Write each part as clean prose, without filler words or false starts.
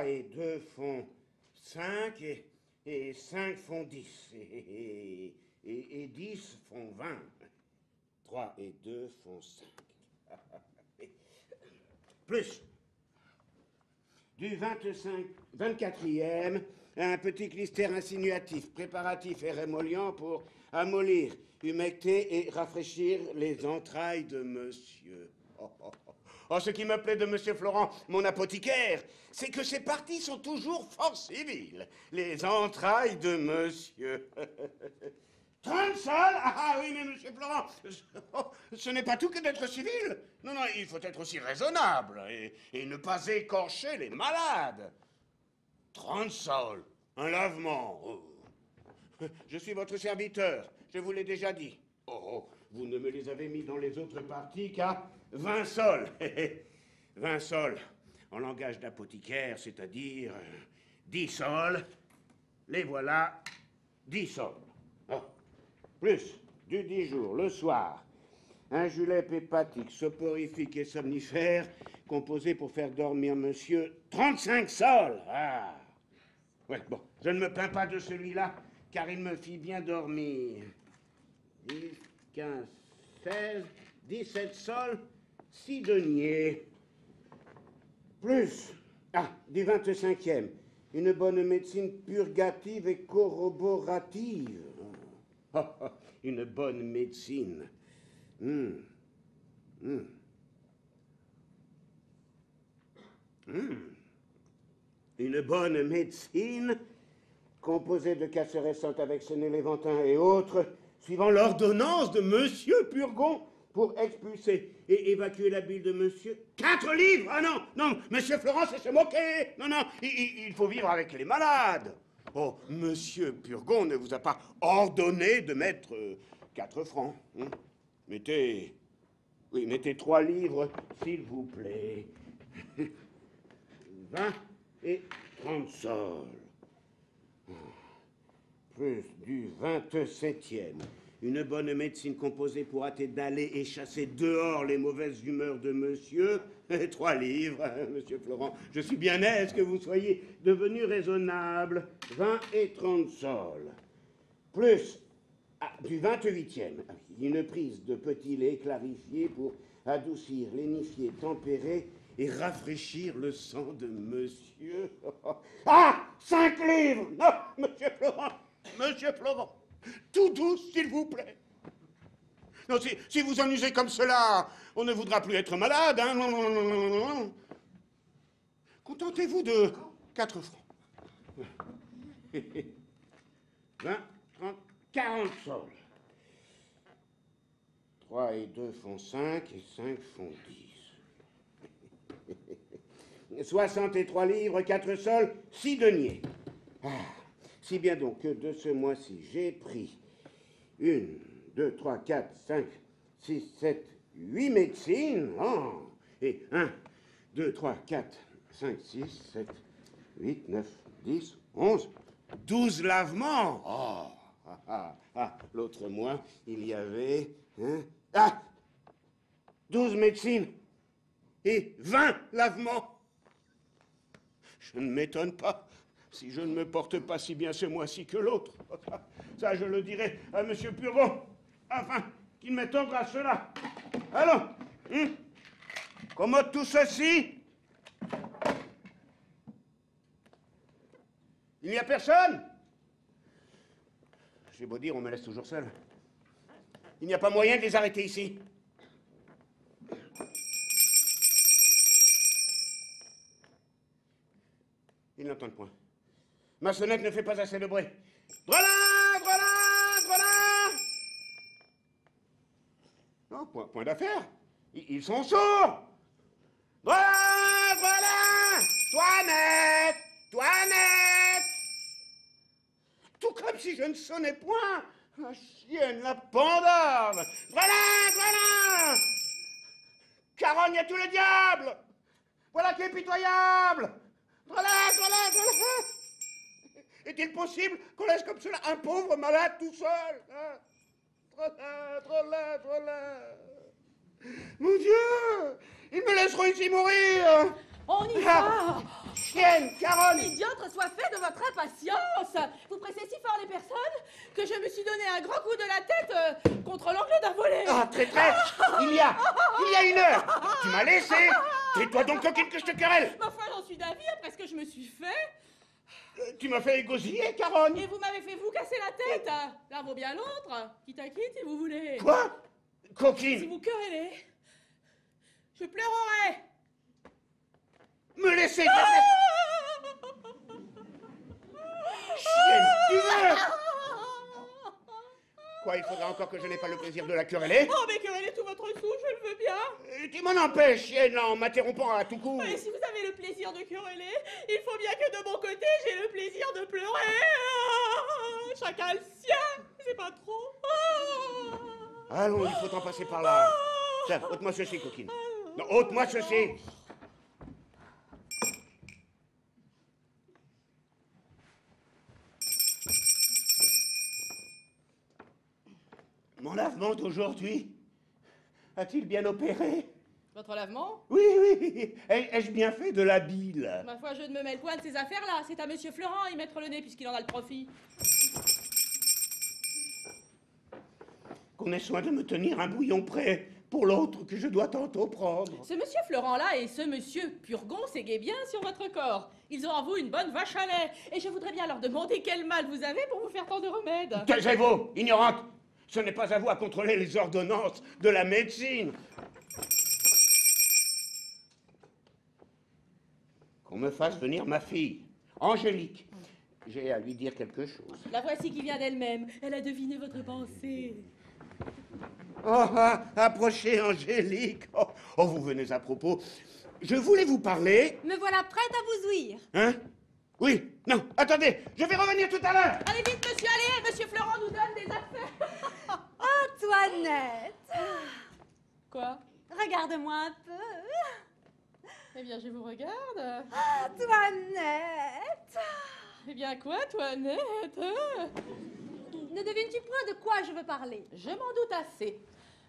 et 2 font 5, et 5 font 10, et 10 font 20. 3 et 2 font 5. Plus du 24e, un petit clistère insinuatif, préparatif et rémollient pour amollir, humecter et rafraîchir les entrailles de monsieur. Oh, ce qui me plaît de monsieur Florent, mon apothicaire, c'est que ses parties sont toujours fort civiles. Les entrailles de monsieur. 30 sols? Ah oui, mais monsieur Florent, ce n'est pas tout que d'être civil. Non, non, il faut être aussi raisonnable et ne pas écorcher les malades. 30 sols, un lavement. Oh. Je suis votre serviteur, je vous l'ai déjà dit. Oh, vous ne me les avez mis dans les autres parties qu'à 20 sols. 20 sols, en langage d'apothicaire, c'est-à-dire 10 sols. Les voilà, 10 sols. Oh. Plus du 10 jours, le soir, un julep hépatique, soporifique et somnifère, composé pour faire dormir monsieur 35 sols. Ah. Ouais, bon, je ne me plains pas de celui-là, car il me fit bien dormir. 10, 15, 16, 17 sols, 6 deniers. Plus, du 25e, une bonne médecine purgative et corroborative. Une bonne médecine. Une bonne médecine composée de casses récentes avec sénéléventin et autres, suivant l'ordonnance de monsieur Purgon pour expulser et évacuer la bile de monsieur. 4 livres! Ah non, non, monsieur Florent, c'est se moquer. Non, non, il faut vivre avec les malades. Oh, monsieur Purgon ne vous a pas ordonné de mettre 4 francs. Hein? Mettez 3 livres, s'il vous plaît. 20 et 30 sols. Plus du 27e. Une bonne médecine composée pour hâter d'aller et chasser dehors les mauvaises humeurs de monsieur. 3 livres, hein, monsieur Florent. Je suis bien aise que vous soyez devenu raisonnable. 20 et 30 sols. Plus du 28e. Une prise de petit lait clarifié pour adoucir, lénifier, tempérer et rafraîchir le sang de monsieur. 5 livres! Non, monsieur Florent! Monsieur Florent! Tout doux, s'il vous plaît. Non, si vous en usez comme cela, on ne voudra plus être malade, hein. Non, non, non, non, non, non. Contentez-vous de 4 francs. 20, 30, 40 sols. 3 et 2 font 5, et 5 font 10. 63 livres, 4 sols, 6 deniers. Si bien donc que de ce mois-ci, j'ai pris 1, 2, 3, 4, 5, 6, 7, 8 médecines. Et 1, 2, 3, 4, 5, 6, 7, 8, 9, 10, 11, 12 lavements. L'autre mois, il y avait 12 médecines et 20 lavements. Je ne m'étonne pas si je ne me porte pas si bien ce mois-ci que l'autre. Ça, je le dirai à monsieur Purgon, afin qu'il mette ordre à cela. Allons, commode tout ceci. Il n'y a personne? J'ai beau dire, on me laisse toujours seul. Il n'y a pas moyen de les arrêter ici. Ils n'entendent point. Ma sonnette ne fait pas assez de bruit. Drolin, drolin, drolin! Non, point d'affaire. Ils sont sourds. Drolin, drolin! Toinette! Toinette! Tout comme si je ne sonnais point. La chienne, la pandarde! Drolin, drolin! Carogne à tout le diable! Voilà qui est pitoyable! Drolin, drolin, drolin! Est-il possible qu'on laisse comme cela un pauvre malade tout seul, hein? Drolin, drolin, drolin! Mon Dieu! Ils me laisseront ici mourir! On y va. Chienne, Caronne! Médiocre soit fait de votre impatience. Vous pressez si fort les personnes que je me suis donné un grand coup de la tête contre l'angle d'un volet. Ah, traîtresse! Il y a 1 heure! Tu m'as laissé! Tais-toi donc, coquine, que je te querelle! Ma foi, j'en suis d'avis après ce que je me suis fait. Tu m'as fait égosiller, Caronne! Et vous m'avez fait vous casser la tête. L'un vaut bien l'autre. Quitte à quitte, si vous voulez. Quoi? Si Coquine! vous querellez, je pleurerai. Me laisser, chienne, tu veux? Quoi, il faudra encore que je n'ai pas le plaisir de la quereller? Oh, mais querellez tout votre sou, je le veux bien. Tu m'en empêches, chienne, en m'interrompant à tout coup. Et si vous avez le plaisir de quereller, il faut bien que de mon côté, j'ai le plaisir de pleurer. Chacun le sien, c'est pas trop. Allons, il faut en passer par là. Tiens, ôte-moi ceci, coquine. Non, ôte-moi ceci. Mon lavement d'aujourd'hui a-t-il bien opéré? Votre lavement? Oui, oui. Ai-je bien fait de la bile? Ma foi, je ne me mêle point de ces affaires-là. C'est à Monsieur Florent à y mettre le nez puisqu'il en a le profit. Qu'on ait soin de me tenir un bouillon prêt pour l'autre que je dois tantôt prendre. Ce Monsieur Florent-là et ce Monsieur Purgon s'égaient bien sur votre corps. Ils ont en vous une bonne vache à lait. Et je voudrais bien leur demander quel mal vous avez pour vous faire tant de remèdes. Taisez-vous, ignorante! Ce n'est pas à vous à contrôler les ordonnances de la médecine. Qu'on me fasse venir ma fille, Angélique. J'ai à lui dire quelque chose. La voici qui vient d'elle-même. Elle a deviné votre pensée. Oh, approchez, Angélique. Oh, vous venez à propos. Je voulais vous parler. Me voilà prête à vous ouïr. Hein? Oui, non, attendez, je vais revenir tout à l'heure. Allez vite, monsieur, allez. Monsieur Florent nous donne des affaires. Antoinette, Quoi? regarde-moi un peu. Eh bien, je vous regarde. Antoinette. Eh bien, quoi, toi, Annette? Ne devines-tu point de quoi je veux parler? Je m'en doute assez.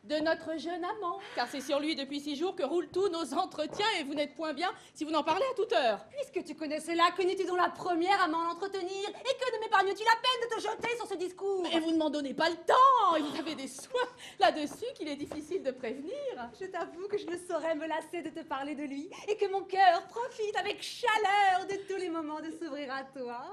De notre jeune amant. Car c'est sur lui depuis 6 jours que roulent tous nos entretiens et vous n'êtes point bien si vous n'en parlez à toute heure. Puisque tu connais cela, que n'es-tu donc la première à m'en entretenir? Et que ne m'épargnes-tu la peine de te jeter sur ce discours? Et vous ne m'en donnez pas le temps. Et vous avez des soins là-dessus qu'il est difficile de prévenir. Je t'avoue que je ne saurais me lasser de te parler de lui et que mon cœur profite avec chaleur de tous les moments de s'ouvrir à toi.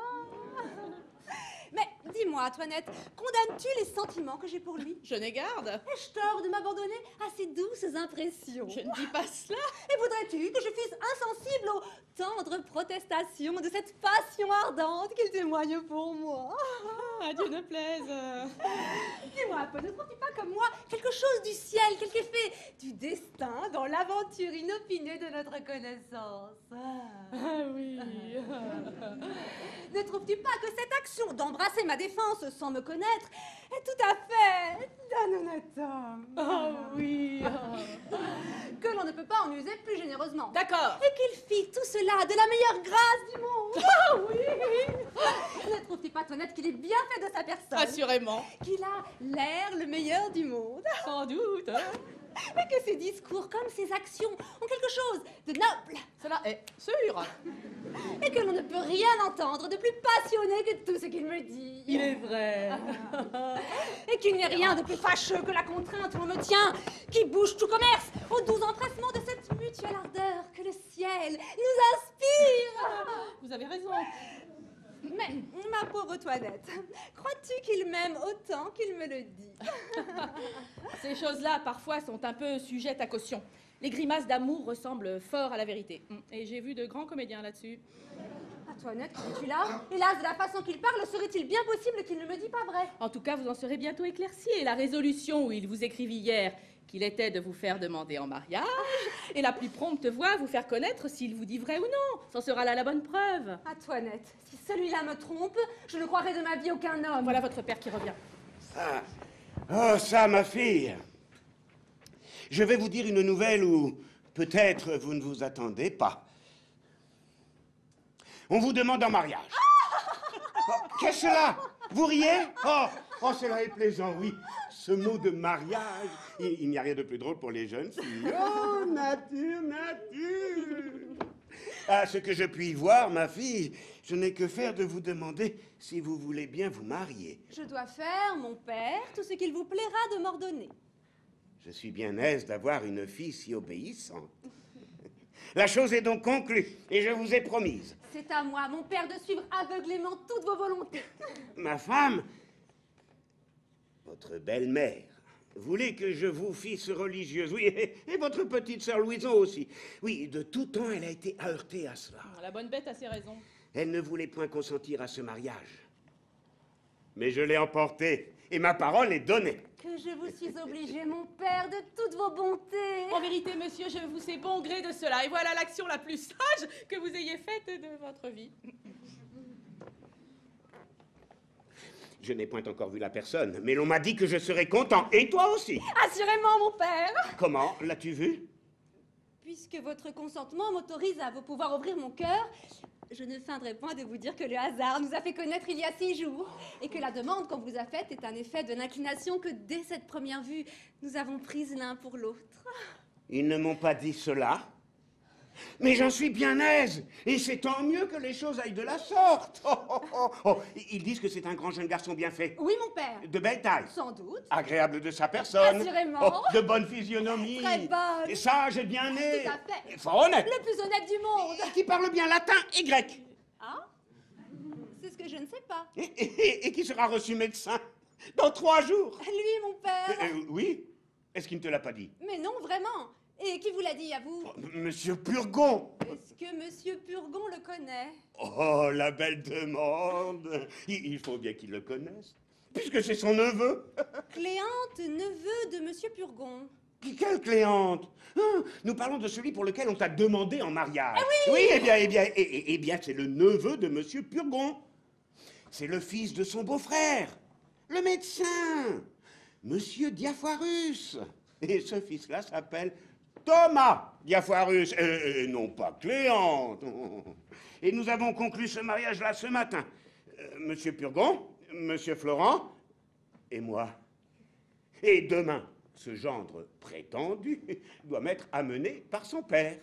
Mais dis-moi, Antoinette, condamnes-tu les sentiments que j'ai pour lui? Je n'ai garde. Ai-je tort de m'abandonner à ces douces impressions? Je ne dis pas cela. Et voudrais-tu que je fusse insensible aux tendres protestations de cette passion ardente qu'il témoigne pour moi? Ah, Dieu ne plaise. Dis-moi un peu, ne trouves-tu pas comme moi quelque chose du ciel, quelque effet du destin dans l'aventure inopinée de notre connaissance? Ah oui. Ne trouves-tu pas que cette action d'embrasser ma défense sans me connaître est tout à fait d'un honnête homme? Oh oui. Que l'on ne peut pas en user plus généreusement. D'accord. Et qu'il fit tout cela de la meilleure grâce du monde. Ah oui. Ne trouves-tu pas, Toinette, qu'il est bien fait de sa personne? Assurément. Qu'il a l'air le meilleur du monde. Sans doute. Mais que ses discours comme ses actions ont quelque chose de noble. Cela est sûr. Et que l'on ne peut rien entendre de plus passionné que tout ce qu'il me dit. Il est vrai. Et qu'il n'y a rien de plus fâcheux que la contrainte où on me tient, qui bouge tout commerce au doux empressement de cette mutuelle ardeur que le ciel nous inspire. Vous avez raison. Mais, ma pauvre Toinette, crois-tu qu'il m'aime autant qu'il me le dit? Ces choses-là, parfois, sont un peu sujettes à caution. Les grimaces d'amour ressemblent fort à la vérité. Et j'ai vu de grands comédiens là-dessus. Antoinette, es-tu là? Hélas, de la façon qu'il parle, serait-il bien possible qu'il ne me dise pas vrai? En tout cas, vous en serez bientôt éclairci. Et la résolution où il vous écrivit hier qu'il était de vous faire demander en mariage, et la plus prompte voie vous faire connaître s'il vous dit vrai ou non. C'en sera là la bonne preuve. Antoinette, si celui-là me trompe, je ne croirai de ma vie aucun homme. Voilà votre père qui revient. Ça. Oh, ça, ma fille. Je vais vous dire une nouvelle où peut-être vous ne vous attendez pas. On vous demande en mariage. Oh, qu'est-ce que cela? Vous riez? Oh, cela est plaisant, oui. Ce mot de mariage, il n'y a rien de plus drôle pour les jeunes filles. Oh, nature, nature. À ce que je puis voir, ma fille, je n'ai que faire de vous demander si vous voulez bien vous marier. Je dois faire, mon père, tout ce qu'il vous plaira de m'ordonner. Je suis bien aise d'avoir une fille si obéissante. La chose est donc conclue, et je vous ai promise. C'est à moi, mon père, de suivre aveuglément toutes vos volontés. Ma femme, votre belle-mère, voulait que je vous fisse religieuse, oui, et votre petite sœur Louison aussi. Oui, de tout temps, elle a été heurtée à cela. La bonne bête a ses raisons. Elle ne voulait point consentir à ce mariage. Mais je l'ai emportée, et ma parole est donnée. Que je vous suis obligée, mon père, de toutes vos bontés. En vérité, monsieur, je vous sais bon gré de cela, et voilà l'action la plus sage que vous ayez faite de votre vie. Je n'ai point encore vu la personne, mais l'on m'a dit que je serais content, et toi aussi. Assurément, mon père. Comment? L'as-tu vu? Puisque votre consentement m'autorise à vous pouvoir ouvrir mon cœur, je ne feindrai point de vous dire que le hasard nous a fait connaître il y a 6 jours, et que la demande qu'on vous a faite est un effet de l'inclination que dès cette première vue, nous avons prise l'un pour l'autre. Ils ne m'ont pas dit cela. Mais j'en suis bien aise, et c'est tant mieux que les choses aillent de la sorte. Oh, oh, oh, oh. Ils disent que c'est un grand jeune garçon bien fait. Oui, mon père. De belle taille. Sans doute. Agréable de sa personne. Assurément. Oh, de bonne physionomie. Très bonne. Et sage et bien né. Tout à fait. Et fort honnête. Le plus honnête du monde. Et qui parle bien latin et grec. Ah? C'est ce que je ne sais pas. Et qui sera reçu médecin dans 3 jours. Lui, mon père. Oui. Est-ce qu'il ne te l'a pas dit? Mais non, vraiment. Et qui vous l'a dit à vous? Monsieur Purgon. Est-ce que Monsieur Purgon le connaît? Oh, la belle demande. Il faut bien qu'il le connaisse, puisque c'est son neveu. Cléante, neveu de Monsieur Purgon. Quelle Cléante? Hein, nous parlons de celui pour lequel on t'a demandé en mariage. Ah oui! Oui, eh bien, c'est le neveu de Monsieur Purgon. C'est le fils de son beau-frère, le médecin, Monsieur Diafoirus. Et ce fils-là s'appelle Thomas Diafoirus, non pas Cléante. Et nous avons conclu ce mariage-là ce matin. Monsieur Purgon, Monsieur Florent et moi. Et demain, ce gendre prétendu doit m'être amené par son père.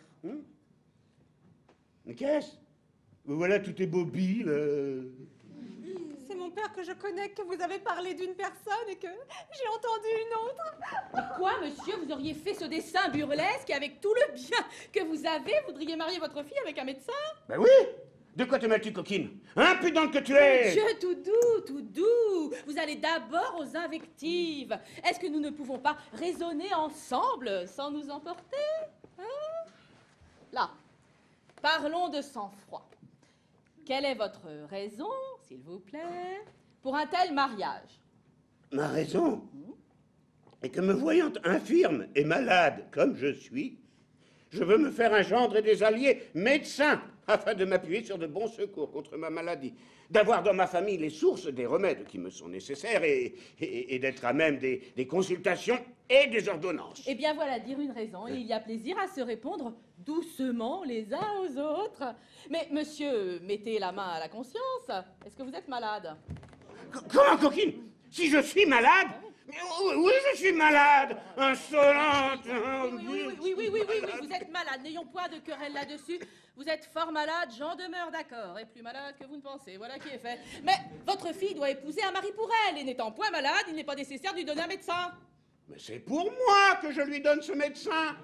Mais qu'est-ce? Voilà tout est mobile. C'est mon père que je connais, que vous avez parlé d'une personne et que j'ai entendu une autre. Quoi, monsieur, vous auriez fait ce dessin burlesque et avec tout le bien que vous avez, voudriez marier votre fille avec un médecin? Ben oui. De quoi te mêles-tu, coquine? Impudente que tu es! Monsieur, tout doux, tout doux. Vous allez d'abord aux invectives. Est-ce que nous ne pouvons pas raisonner ensemble sans nous emporter? Hein? Là, parlons de sang-froid. Quelle est votre raison, s'il vous plaît, pour un tel mariage? Ma raison est que me voyant infirme et malade comme je suis, je veux me faire un gendre et des alliés médecins afin de m'appuyer sur de bons secours contre ma maladie, d'avoir dans ma famille les sources des remèdes qui me sont nécessaires et d'être à même des consultations et des ordonnances. Eh bien voilà, dire une raison, et il y a plaisir à se répondre doucement les uns aux autres. Mais monsieur, mettez la main à la conscience, est-ce que vous êtes malade? Comment, coquine? Si je suis malade? Oui, je suis malade, insolente. Oui, vous êtes malade, n'ayons point de querelle là-dessus. Vous êtes fort malade, j'en demeure d'accord, et plus malade que vous ne pensez, voilà qui est fait. Mais votre fille doit épouser un mari pour elle, et n'étant point malade, il n'est pas nécessaire de lui donner un médecin. Mais c'est pour moi que je lui donne ce médecin.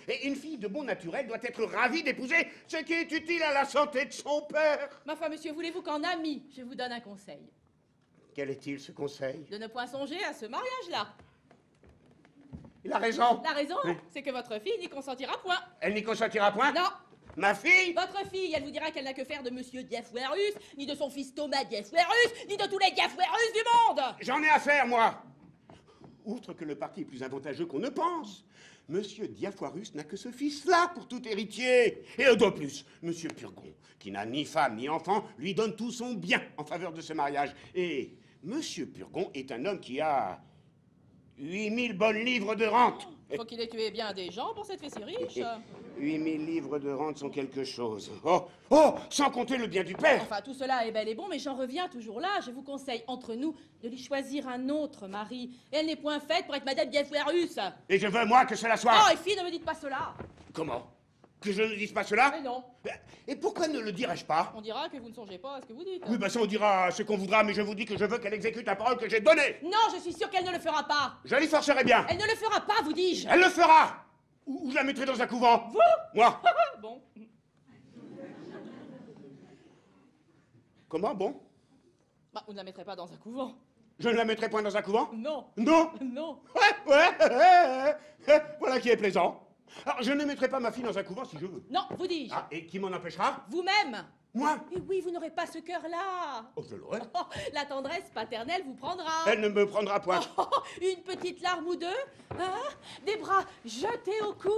Et une fille de bon naturel doit être ravie d'épouser ce qui est utile à la santé de son père. Ma foi, monsieur, voulez-vous qu'en ami, je vous donne un conseil? Quel est-il, ce conseil? De ne point songer à ce mariage-là. Il a raison. La raison, c'est que votre fille n'y consentira point. Elle n'y consentira point? Non. Ma fille? Votre fille, elle vous dira qu'elle n'a que faire de Monsieur Diafoirus, ni de son fils Thomas Diafoirus, ni de tous les Diafoirus du monde. J'en ai affaire, moi. Outre que le parti est plus avantageux qu'on ne pense, Monsieur Diafoirus n'a que ce fils-là pour tout héritier. Et de plus, Monsieur Purgon, qui n'a ni femme ni enfant, lui donne tout son bien en faveur de ce mariage. Et Monsieur Purgon est un homme qui a 8000 bonnes livres de rente. Faut qu'il ait tué bien des gens pour s'être fait si riche. 8000 livres de rente sont quelque chose. Oh, sans compter le bien du père. Enfin, tout cela est bel et bon, mais j'en reviens toujours là. Je vous conseille, entre nous, de lui choisir un autre mari. Et elle n'est point faite pour être Madame Diafoirus. Et je veux, moi, que cela soit... Oh, et fille, ne me dites pas cela. Comment? Que je ne dise pas cela? Mais non. Et pourquoi ne le dirais-je pas? On dira que vous ne songez pas à ce que vous dites. Oui, bah ça on dira ce qu'on voudra, mais je vous dis que je veux qu'elle exécute la parole que j'ai donnée. Non, je suis sûre qu'elle ne le fera pas. Je l'y forcerai bien. Elle ne le fera pas, vous dis-je. Elle le fera. Ou je la mettrai dans un couvent. Vous? Moi. Bon. Comment, bon? Bah, vous ne la mettrez pas dans un couvent. Je ne la mettrai point dans un couvent? Non. Non. Non. Voilà qui est plaisant. Alors, je ne mettrai pas ma fille dans un couvent si je veux. Non, vous dis-je. Ah, et qui m'en empêchera? Vous-même. Moi? Et oui, vous n'aurez pas ce cœur-là. Oh, je l'aurai. Oh, la tendresse paternelle vous prendra. Elle ne me prendra point. Oh, une petite larme ou deux, hein, des bras jetés au cou.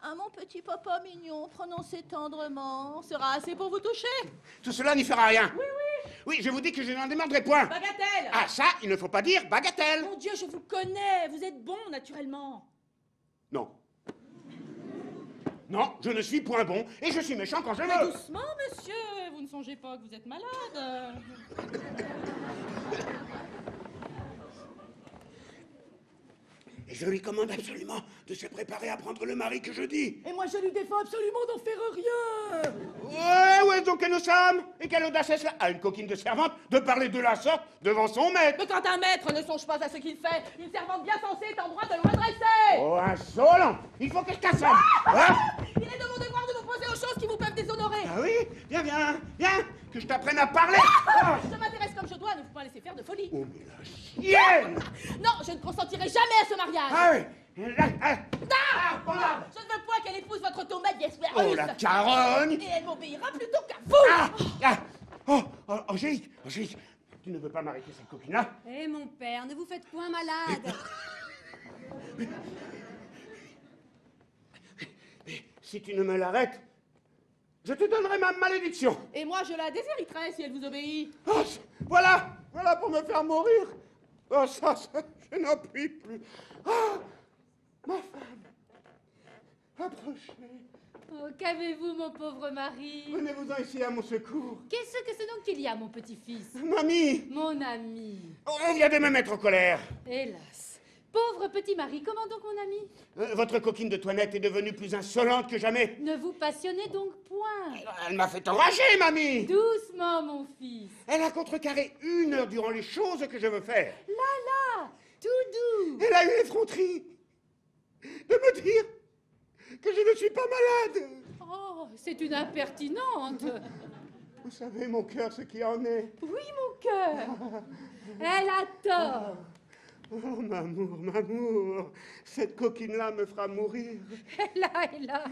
Ah, mon petit papa mignon, prononcé tendrement, sera assez pour vous toucher. Tout cela n'y fera rien. Oui, oui. Oui, je vous dis que je n'en démordrai point. Bagatelle. Ah, ça, il ne faut pas dire bagatelle. Mon Dieu, je vous connais. Vous êtes bon, naturellement. Non. Non, je ne suis point bon, et je suis méchant quand je Mais veux. doucement, monsieur. Vous ne songez pas que vous êtes malade. Et je lui commande absolument de se préparer à prendre le mari que je dis. Et moi, je lui défends absolument d'en faire rien. Ouais, où est-ce donc que nous sommes? Et quelle audace est-ce là à une coquine de servante de parler de la sorte devant son maître? Mais quand un maître ne songe pas à ce qu'il fait, une servante bien sensée est en droit de le redresser. Oh, insolent! Il faut que je t'assomme! Hein? Il est de mon devoir de vous poser aux choses qui vous peuvent déshonorer. Ah oui? Viens, viens, viens! Que je t'apprenne à parler! Ah. Je m'intéresse comme je dois, ne vous pas laisser faire de folie. Oh, mais la chienne! Non, je ne consentirai jamais à ce mariage. Ah oui! Là, Ah, je ne veux point qu'elle épouse votre tomate d'espérance. oh, la carogne! Et elle m'obéira plutôt qu'à vous. Ah! Ah! Oh, oh, Angélique, Angélique, tu ne veux pas m'arrêter cette coquine-là? Eh, mon père, ne vous faites point malade. Mais si tu ne me l'arrêtes, je te donnerai ma malédiction! Et moi, je la déshériterai si elle vous obéit. Oh, voilà! Voilà pour me faire mourir! Oh, ça, je n'en puis plus! Ah! Ma femme! Approchez! Oh, qu'avez-vous, mon pauvre mari? Venez-vous-en ici à mon secours! Qu'est-ce que c'est donc qu'il y a, mon petit-fils? Mamie! Mon ami. On vient de me mettre en colère! Hélas. Pauvre petit mari, comment donc, mon ami? Votre coquine de Toinette est devenue plus insolente que jamais! Ne vous passionnez donc point. Elle m'a fait enrager, mamie! Doucement, mon fils. Elle a contrecarré 1 heure durant les choses que je veux faire! Là, tout doux. Elle a eu l'effronterie de me dire que je ne suis pas malade! Oh, c'est une impertinente. Vous savez, mon cœur, ce qui en est. Oui, mon cœur. Elle a tort. Oh, m'amour, m'amour, cette coquine-là me fera mourir. Elle a.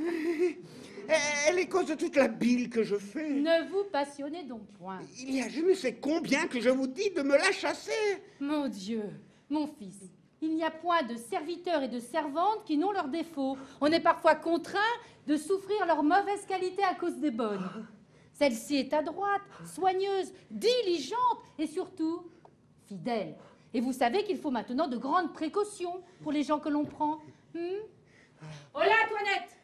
Elle est cause de toute la bile que je fais. Ne vous passionnez donc point. Il y a je ne sais combien que je vous dis de me la chasser. Mon Dieu, mon fils, il n'y a point de serviteurs et de servantes qui n'ont leurs défauts. On est parfois contraint de souffrir leurs mauvaises qualités à cause des bonnes. Celle-ci est adroite, soigneuse, diligente et surtout fidèle. Et vous savez qu'il faut maintenant de grandes précautions pour les gens que l'on prend. Hola, Toinette.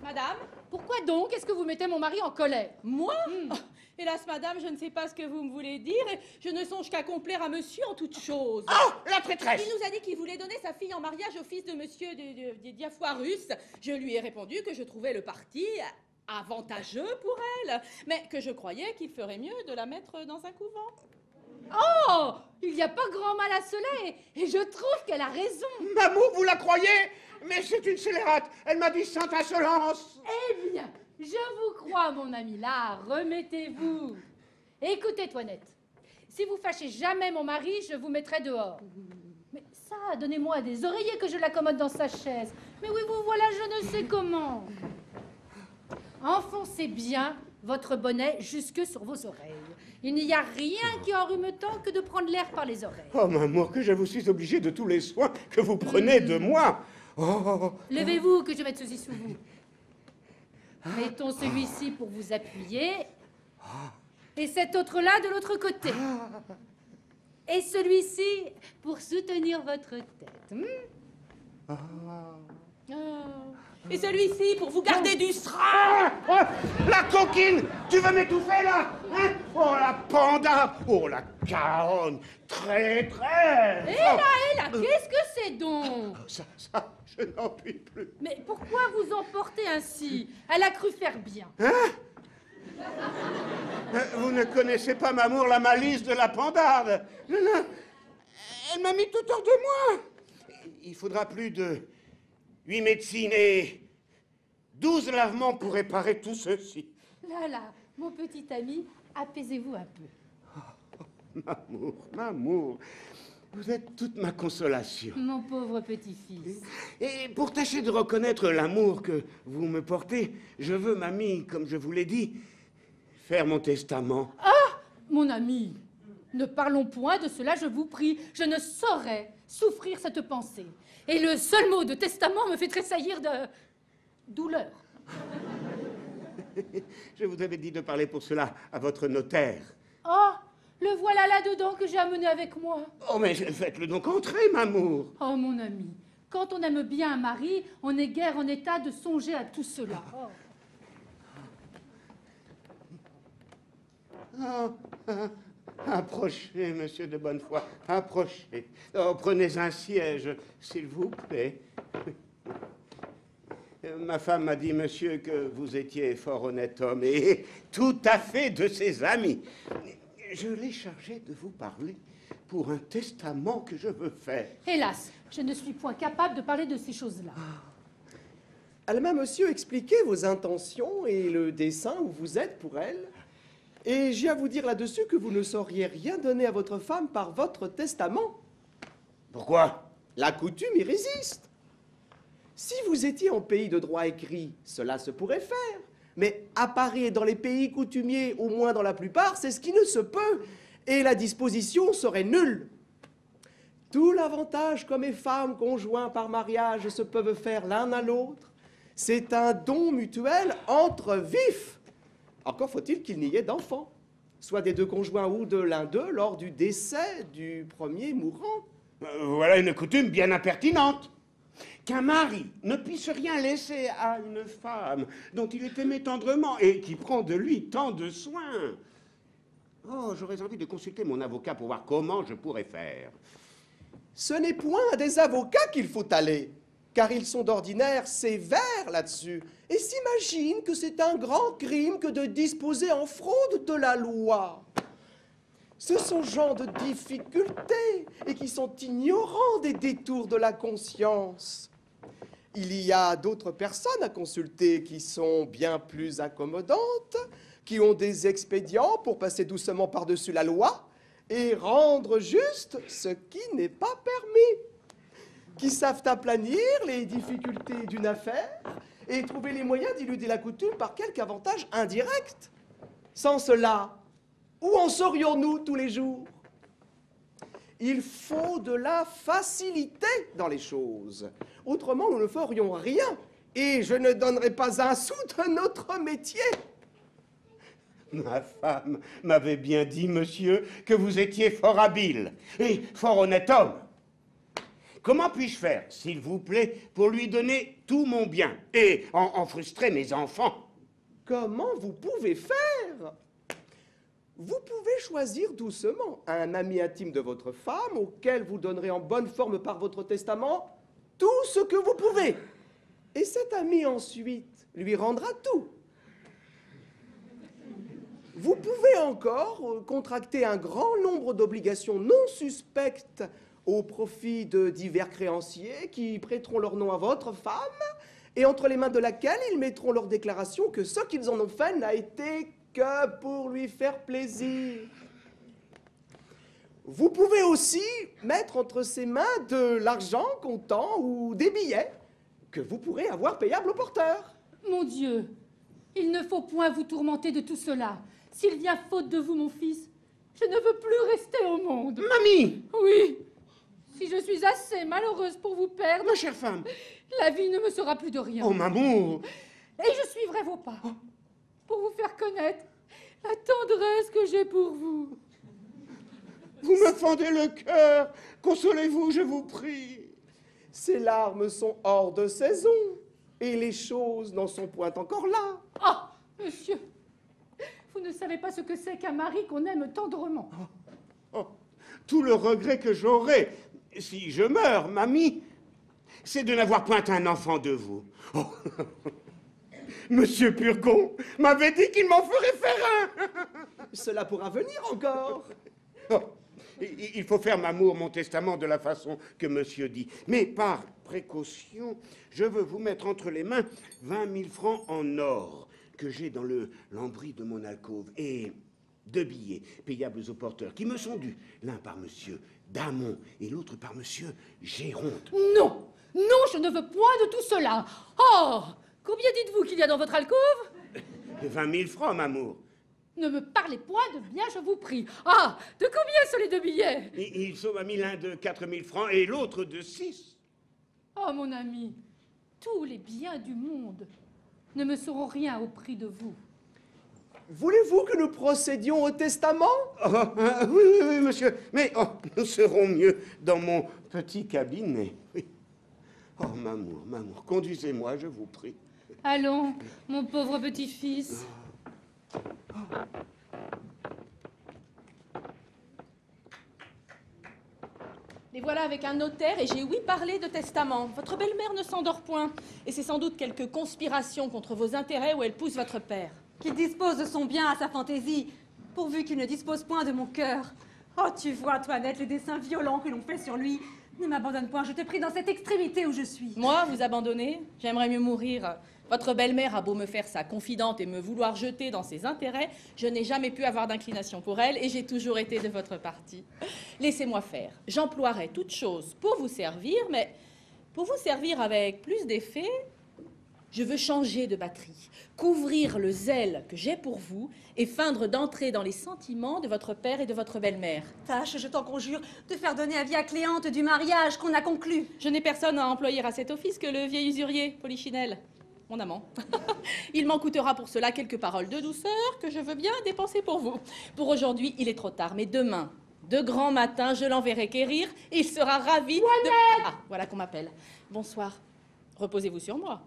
Madame? Pourquoi donc est-ce que vous mettez mon mari en colère? Moi? Oh, hélas, madame, je ne sais pas ce que vous me voulez dire et je ne songe qu'à complaire à monsieur en toutes choses. Oh, la traîtresse! Il nous a dit qu'il voulait donner sa fille en mariage au fils de monsieur de Diafoirus. Je lui ai répondu que je trouvais le parti avantageux pour elle, mais que je croyais qu'il ferait mieux de la mettre dans un couvent. Oh, il n'y a pas grand mal à cela et je trouve qu'elle a raison. Maman, vous la croyez? Mais c'est une scélérate. Elle m'a dit sans insolence. Eh bien, je vous crois, mon ami. Là, remettez-vous. Écoutez, Toinette, si vous fâchez jamais mon mari, je vous mettrai dehors. Mais ça, donnez-moi des oreillers que je l'accommode dans sa chaise. Mais oui, vous voilà, je ne sais comment. Enfoncez bien votre bonnet jusque sur vos oreilles. Il n'y a rien qui enrhume tant que de prendre l'air par les oreilles. Oh, m'amour, que je vous suis obligé de tous les soins que vous prenez de moi. Oh. Levez-vous, que je mette ceci sous vous. Mettons celui-ci pour vous appuyer. Et cet autre-là de l'autre côté. Et celui-ci pour soutenir votre tête. Et celui-ci pour vous garder du sera. Ah, oh, la coquine! Tu veux m'étouffer, là? Hein? Oh, la panda! Oh, la caronne! Très, très! Hé là, qu'est-ce que c'est donc? Ça, je n'en puis plus. Mais pourquoi vous emportez ainsi? Elle a cru faire bien. Hein? Vous ne connaissez pas, Mamour, la malice de la pandarde. Non, elle m'a mis tout hors de moi. Il faudra plus de 8 médecines et 12 lavements pour réparer tout ceci. Là, mon petit ami, apaisez-vous un peu. Mamour, vous êtes toute ma consolation. Mon pauvre petit-fils. Et pour tâcher de reconnaître l'amour que vous me portez, je veux, mamie, comme je vous l'ai dit, faire mon testament. Ah, mon ami, ne parlons point de cela, je vous prie. Je ne saurais souffrir cette pensée. Et le seul mot de testament me fait tressaillir de douleur. Je vous avais dit de parler pour cela à votre notaire. Oh, le voilà là-dedans que j'ai amené avec moi. Oh, mais faites-le donc entrer, Mamour. Oh, mon ami, quand on aime bien un mari, on n'est guère en état de songer à tout cela. Approchez, monsieur de Bonnefoy, approchez. Oh, prenez un siège, s'il vous plaît. Ma femme m'a dit, monsieur, que vous étiez fort honnête homme et tout à fait de ses amis. Je l'ai chargé de vous parler pour un testament que je veux faire. Hélas, je ne suis point capable de parler de ces choses-là. Elle m'a, monsieur, expliqué vos intentions et le dessein où vous êtes pour elle. Et j'ai à vous dire là-dessus que vous ne sauriez rien donner à votre femme par votre testament. Pourquoi? La coutume y résiste. Si vous étiez en pays de droit écrit, cela se pourrait faire. Mais à Paris et dans les pays coutumiers, au moins dans la plupart, c'est ce qui ne se peut. Et la disposition serait nulle. Tout l'avantage qu'hommes et femmes conjoints par mariage se peuvent faire l'un à l'autre, c'est un don mutuel entre vifs. Encore faut-il qu'il n'y ait d'enfants, soit des deux conjoints ou de l'un d'eux lors du décès du premier mourant. Voilà une coutume bien impertinente. Qu'un mari ne puisse rien laisser à une femme dont il est aimé tendrement et qui prend de lui tant de soins. Oh, j'aurais envie de consulter mon avocat pour voir comment je pourrais faire. Ce n'est point à des avocats qu'il faut aller, car ils sont d'ordinaire sévères là-dessus, et s'imaginent que c'est un grand crime que de disposer en fraude de la loi. Ce sont gens de difficultés et qui sont ignorants des détours de la conscience. Il y a d'autres personnes à consulter qui sont bien plus accommodantes, qui ont des expédients pour passer doucement par-dessus la loi et rendre juste ce qui n'est pas permis, qui savent aplanir les difficultés d'une affaire et trouver les moyens d'éluder la coutume par quelque avantage indirect. Sans cela, où en serions-nous tous les jours? Il faut de la facilité dans les choses. Autrement, nous ne ferions rien. Et je ne donnerai pas un sou de notre métier. Ma femme m'avait bien dit, monsieur, que vous étiez fort habile et fort honnête homme. Comment puis-je faire, s'il vous plaît, pour lui donner tout mon bien et en frustrer mes enfants? Comment vous pouvez faire? Vous pouvez choisir doucement un ami intime de votre femme auquel vous donnerez en bonne forme par votre testament tout ce que vous pouvez. Et cet ami ensuite lui rendra tout. Vous pouvez encore contracter un grand nombre d'obligations non suspectes au profit de divers créanciers qui prêteront leur nom à votre femme et entre les mains de laquelle ils mettront leur déclaration que ce qu'ils en ont fait n'a été que pour lui faire plaisir. Vous pouvez aussi mettre entre ses mains de l'argent comptant ou des billets que vous pourrez avoir payables au porteur. Mon Dieu, il ne faut point vous tourmenter de tout cela. S'il vient faute de vous, mon fils, je ne veux plus rester au monde. Mamie! Oui, si je suis assez malheureuse pour vous perdre, Ma chère femme! la vie ne me sera plus de rien. Oh, Mamour! Et je suivrai vos pas pour vous faire connaître la tendresse que j'ai pour vous. Vous me fendez le cœur! Consolez-vous, je vous prie! Ces larmes sont hors de saison, et les choses n'en sont point encore là. Ah, monsieur, vous ne savez pas ce que c'est qu'un mari qu'on aime tendrement. Oh, tout le regret que j'aurai, si je meurs, mamie, c'est de n'avoir point un enfant de vous. Oh. Monsieur Purgon m'avait dit qu'il m'en ferait faire un. Cela pourra venir encore. Oh. Il faut faire, Mamour, mon testament de la façon que monsieur dit. Mais par précaution, je veux vous mettre entre les mains 20 000 francs en or que j'ai dans le lambris de mon alcôve et 2 billets payables aux porteurs qui me sont dus, l'un par monsieur Damon et l'autre par monsieur Géronte. Non, non, je ne veux point de tout cela. Oh, combien dites-vous qu'il y a dans votre alcôve? 20 000 francs, Mamour. Ne me parlez point de bien, je vous prie. Ah, de combien sont les 2 billets? Ils sont, mamie, l'un de 4 000 francs et l'autre de 6. Oh, mon ami, tous les biens du monde ne me seront rien au prix de vous. Voulez-vous que nous procédions au testament? Oui, oui, monsieur. Mais nous serons mieux dans mon petit cabinet. Oui. Oh, Mamour, Mamour, conduisez-moi, je vous prie. Allons, mon pauvre petit-fils. Les voilà avec un notaire et j'ai ouï parler de testament. Votre belle-mère ne s'endort point. Et c'est sans doute quelque conspiration contre vos intérêts où elle pousse votre père. Qu'il dispose de son bien à sa fantaisie, pourvu qu'il ne dispose point de mon cœur. Oh, tu vois, Antoinette, les dessins violents que l'on fait sur lui. Ne m'abandonne point, je te prie dans cette extrémité où je suis. Moi, vous abandonner? J'aimerais mieux mourir. Votre belle-mère a beau me faire sa confidente et me vouloir jeter dans ses intérêts, je n'ai jamais pu avoir d'inclination pour elle et j'ai toujours été de votre parti. Laissez-moi faire. J'emploierai toute chose pour vous servir, mais pour vous servir avec plus d'effet, je veux changer de batterie, couvrir le zèle que j'ai pour vous et feindre d'entrer dans les sentiments de votre père et de votre belle-mère. Tâche, je t'en conjure, de faire donner avis à Cléante du mariage qu'on a conclu. Je n'ai personne à employer à cet office que le vieil usurier, Polichinelle, mon amant. Il m'en coûtera pour cela quelques paroles de douceur que je veux bien dépenser pour vous. Pour aujourd'hui, il est trop tard, mais demain, de grand matin, je l'enverrai quérir et il sera ravi de... Ah, voilà qu'on m'appelle. Bonsoir. Reposez-vous sur moi.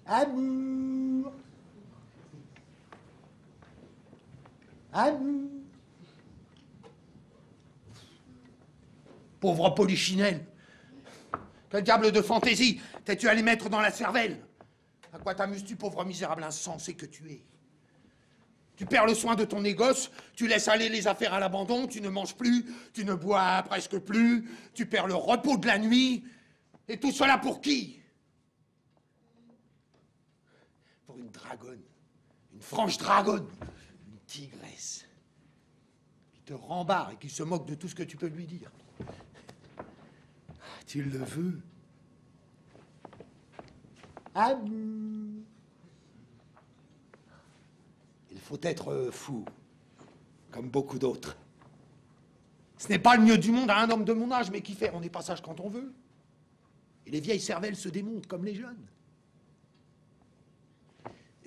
Amour. Amour. Pauvre Polichinelle. Quel diable de fantaisie t'es-tu allé mettre dans la cervelle? À quoi t'amuses-tu, pauvre misérable insensé que tu es? Tu perds le soin de ton négoce, tu laisses aller les affaires à l'abandon, tu ne manges plus, tu ne bois presque plus, tu perds le repos de la nuit. Et tout cela pour qui? Pour une dragonne, une franche dragonne, une tigresse, qui te rembarre et qui se moque de tout ce que tu peux lui dire. Tu le veux? Amour. Il faut être fou, comme beaucoup d'autres. Ce n'est pas le mieux du monde à un homme de mon âge, mais qui fait, on n'est pas sage quand on veut. Et les vieilles cervelles se démontent comme les jeunes.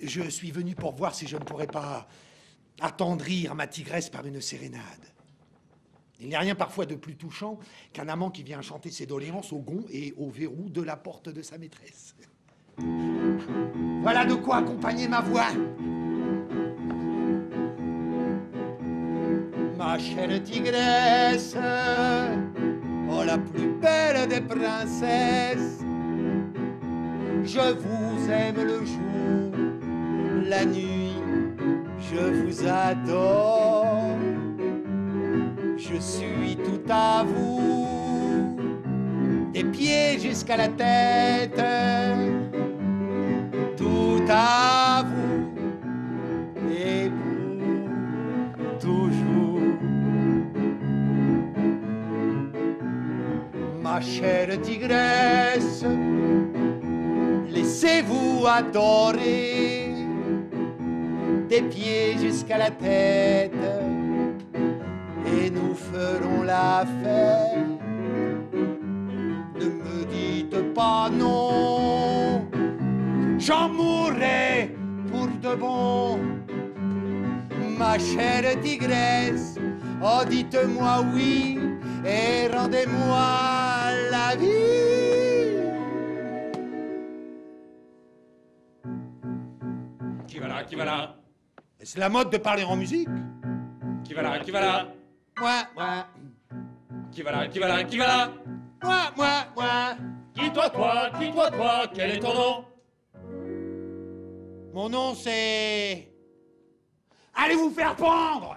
Je suis venu pour voir si je ne pourrais pas attendrir ma tigresse par une sérénade. Il n'y a rien parfois de plus touchant qu'un amant qui vient chanter ses doléances au gond et au verrou de la porte de sa maîtresse. Voilà de quoi accompagner ma voix. Ma chère tigresse, oh la plus belle des princesses, je vous aime le jour, la nuit, je vous adore. Je suis tout à vous, des pieds jusqu'à la tête, tout à vous, et vous, toujours. Ma chère tigresse, laissez-vous adorer, des pieds jusqu'à la tête, et nous ferons la fête. Ne me dites pas non, J'en mourrai pour de bon. Ma chère tigresse, oh dites-moi oui et rendez-moi la vie. Qui va là? Qui va là? C'est la mode de parler en musique. Qui va là? Qui va là? Moi. Qui va là? Qui va là? Qui va là? Moi. Qui toi, quel est ton nom? Mon nom c'est... Allez vous faire pendre.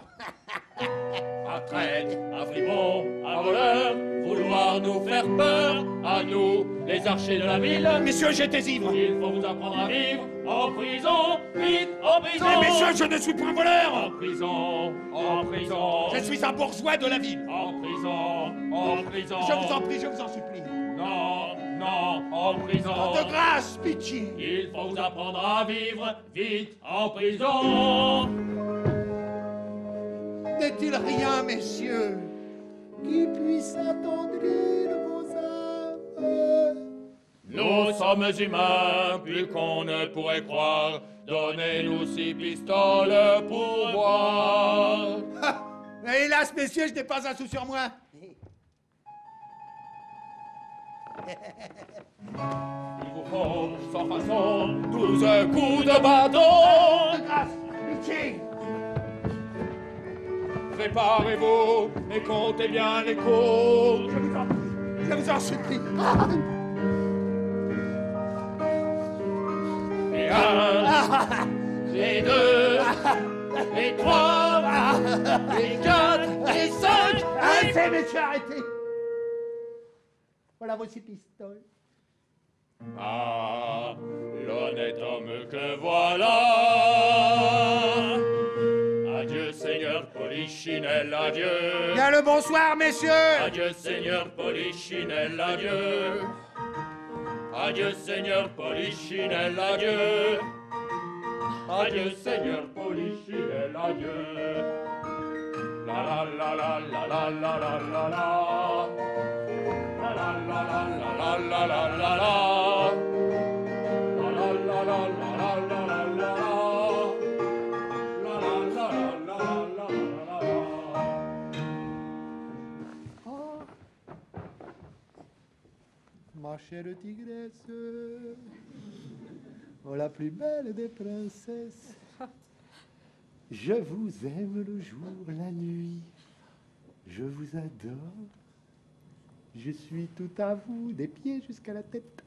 À traître, à fripon, à voleur, vouloir nous faire peur, à nous, les archers de la ville. Messieurs, j'étais ivre. Il faut vous apprendre à vivre en prison, vite, en prison. Mais messieurs, je ne suis pas un voleur. En prison, en prison. Je suis un bourgeois de la ville. En prison, en prison. Je vous en prie, je vous en supplie. Non, en prison. De grâce, pitié. Il faut vous apprendre à vivre vite en prison. N'est-il rien, messieurs, qui puisse attendrir vos âmes? Nous sommes humains, plus qu'on ne pourrait croire. Donnez-nous 6 pistoles pour boire. Hélas, messieurs, je n'ai pas un sou sur moi. Il vous faut, sans façon, 12 coups de bâton. De grâce, pitié. Préparez-vous et comptez bien les coups. Je vous en supplie. Et 1, et 2, et 3, et 4, et 5. Arrêtez, messieurs, arrêtez. Voilà vos 6 pistoles. Ah, l'honnête homme que voilà. Adieu, Seigneur Polichinelle, adieu. Bien le bonsoir, messieurs. Adieu, Seigneur Polichinelle, adieu. Adieu, Seigneur Polichinelle, adieu. Adieu, Seigneur Polichinelle, adieu. La la la la la la la la la la. La la la la la la la la la la. La la la la la la la la la. La la la la la la la la. Ma chère tigresse, oh la plus belle des princesses, je vous aime le jour, la nuit, je vous adore, je suis tout à vous, des pieds jusqu'à la tête,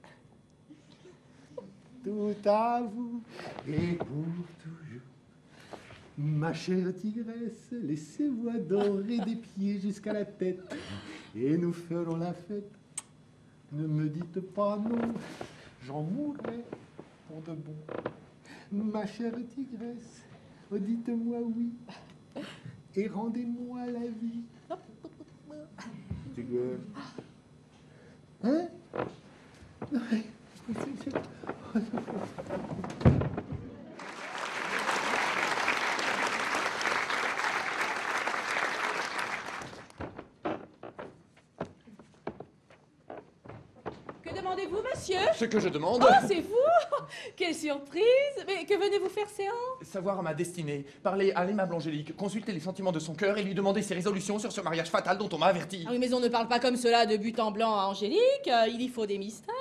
tout à vous et pour toujours. Ma chère tigresse, laissez-moi adorer des pieds jusqu'à la tête et nous ferons la fête. Ne me dites pas non, j'en mourrai pour de bon. Ma chère tigresse, oh, dites-moi oui et rendez-moi la vie. Tigresse. Hein? Que demandez-vous, monsieur? Ce que je demande, Oh, c'est vous? Quelle surprise! Mais que venez-vous faire, Séant? savoir ma destinée, parler à l'aimable Angélique, consulter les sentiments de son cœur et lui demander ses résolutions sur ce mariage fatal dont on m'a averti. Ah oui, mais on ne parle pas comme cela de but en blanc à Angélique. Il y faut des mystères.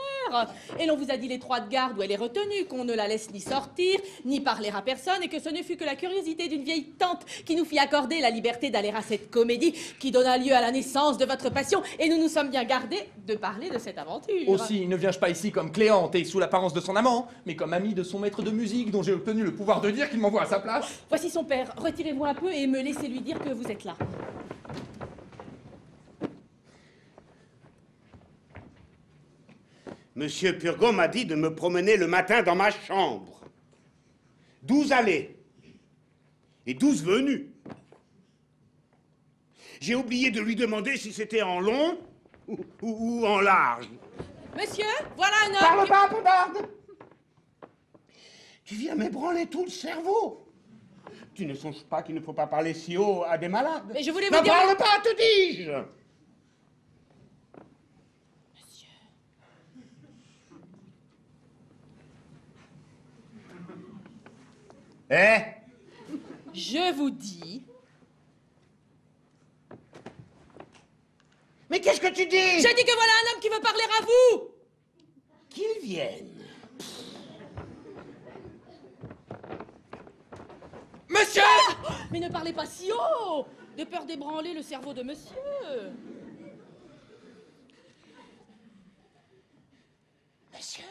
Et l'on vous a dit l'étroite garde où elle est retenue, qu'on ne la laisse ni sortir, ni parler à personne, et que ce ne fut que la curiosité d'une vieille tante qui nous fit accorder la liberté d'aller à cette comédie qui donna lieu à la naissance de votre passion, et nous nous sommes bien gardés de parler de cette aventure. Aussi, ne viens-je pas ici comme Cléante et sous l'apparence de son amant, mais comme ami de son maître de musique dont j'ai obtenu le pouvoir de dire qu'il m'envoie à sa place. Voici son père. Retirez-vous un peu et me laissez lui dire que vous êtes là. Monsieur Purgon m'a dit de me promener le matin dans ma chambre. 12 allées et 12 venues. J'ai oublié de lui demander si c'était en long ou en large. Monsieur, voilà un homme. Parle pas, Pondarde! Tu viens m'ébranler tout le cerveau. Tu ne songes pas qu'il ne faut pas parler si haut à des malades? Mais je voulais Ne vous dire... parle pas, te dis-je! Eh? Je vous dis... Mais qu'est-ce que tu dis? J'ai dit que voilà un homme qui veut parler à vous! Qu'il vienne. Monsieur! Mais ne parlez pas si haut! De peur d'ébranler le cerveau de monsieur. Monsieur,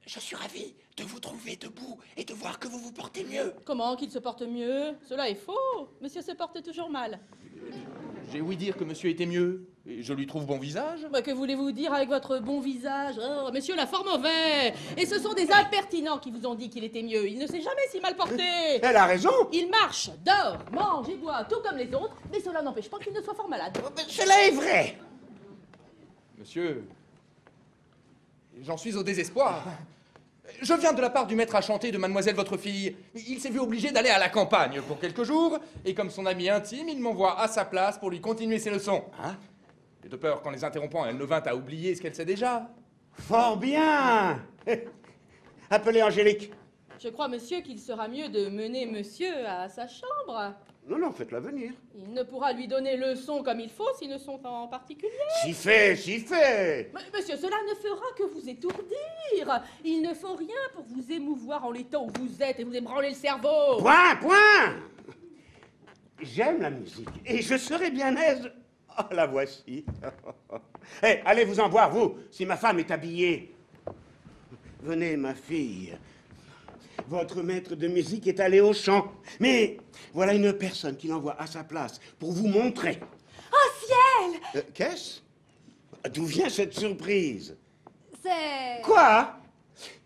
je suis ravi de vous trouver debout et de voir que vous vous portez mieux. Comment qu'il se porte mieux? Cela est faux. Monsieur se porte toujours mal. J'ai ouï dire que monsieur était mieux, et je lui trouve bon visage. Bah, que voulez-vous dire avec votre bon visage? Oh, monsieur l'a fort mauvais. Et ce sont des impertinents qui vous ont dit qu'il était mieux. Il ne s'est jamais si mal porté. Elle a raison. Il marche, dort, mange et boit, tout comme les autres, mais cela n'empêche pas qu'il ne soit fort malade. Cela est vrai. Monsieur, j'en suis au désespoir. Je viens de la part du maître à chanter de mademoiselle votre fille. Il s'est vu obligé d'aller à la campagne pour quelques jours, et comme son ami intime, il m'envoie à sa place pour lui continuer ses leçons. Hein? Et de peur qu'en les interrompant, elle ne vînt à oublier ce qu'elle sait déjà. Fort bien. Appelez Angélique. Je crois, monsieur, qu'il sera mieux de mener monsieur à sa chambre. Non, non, faites-la venir. Il ne pourra lui donner leçon comme il faut, si leçon en particulier. Si fait, si fait. Mais, monsieur, cela ne fera que vous étourdir. Il ne faut rien pour vous émouvoir en l'état où vous êtes et vous ébranler le cerveau. Point, point. J'aime la musique et je serai bien aise. Oh, la voici. Eh, allez vous en voir, vous, si ma femme est habillée. Venez, ma fille. Votre maître de musique est allé au chant. Mais voilà une personne qui l'envoie à sa place pour vous montrer. Oh ciel! Qu'est-ce? D'où vient cette surprise? C'est... Quoi?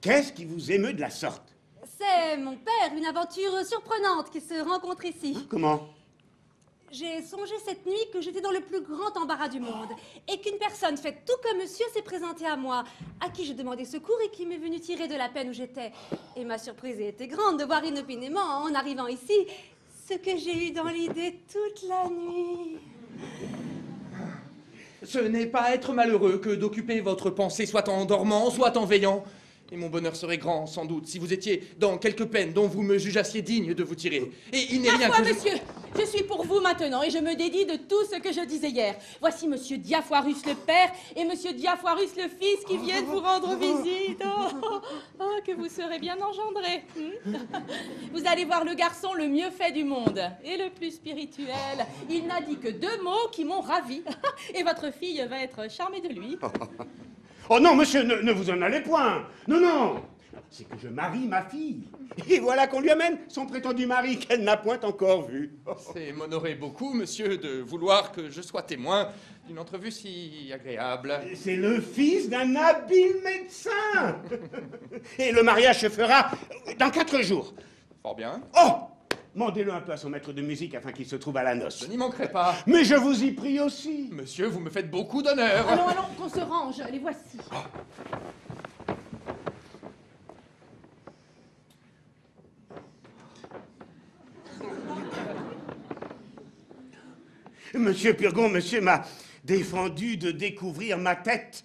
Qu'est-ce qui vous émeut de la sorte? C'est mon père, une aventure surprenante qui se rencontre ici. Comment? J'ai songé cette nuit que j'étais dans le plus grand embarras du monde et qu'une personne faite tout comme monsieur s'est présentée à moi, à qui j'ai demandé secours et qui m'est venue tirer de la peine où j'étais. Et ma surprise a été grande de voir inopinément, en arrivant ici, ce que j'ai eu dans l'idée toute la nuit. Ce n'est pas être malheureux que d'occuper votre pensée soit en dormant, soit en veillant. Et mon bonheur serait grand, sans doute, si vous étiez dans quelque peine dont vous me jugeassiez digne de vous tirer. Et il n'est rien Ma foi, que... monsieur, je suis pour vous maintenant et je me dédie de tout ce que je disais hier. Voici monsieur Diafoirus le père et monsieur Diafoirus le fils qui viennent vous rendre visite. Oh, que vous serez bien engendrés. Vous allez voir le garçon le mieux fait du monde et le plus spirituel. Il n'a dit que 2 mots qui m'ont ravi. Et votre fille va être charmée de lui. Oh non, monsieur, ne vous en allez point. Non, non. C'est que je marie ma fille. Et voilà qu'on lui amène son prétendu mari qu'elle n'a point encore vu. C'est m'honorer beaucoup, monsieur, de vouloir que je sois témoin d'une entrevue si agréable. C'est le fils d'un habile médecin. Et le mariage se fera dans 4 jours. Fort bien. Oh! Mandez-le un peu à son maître de musique afin qu'il se trouve à la noce. Je n'y manquerai pas. Mais je vous y prie aussi. Monsieur, vous me faites beaucoup d'honneur. Allons, allons, qu'on se range, les voici. Monsieur Purgon, monsieur m'a défendu de découvrir ma tête.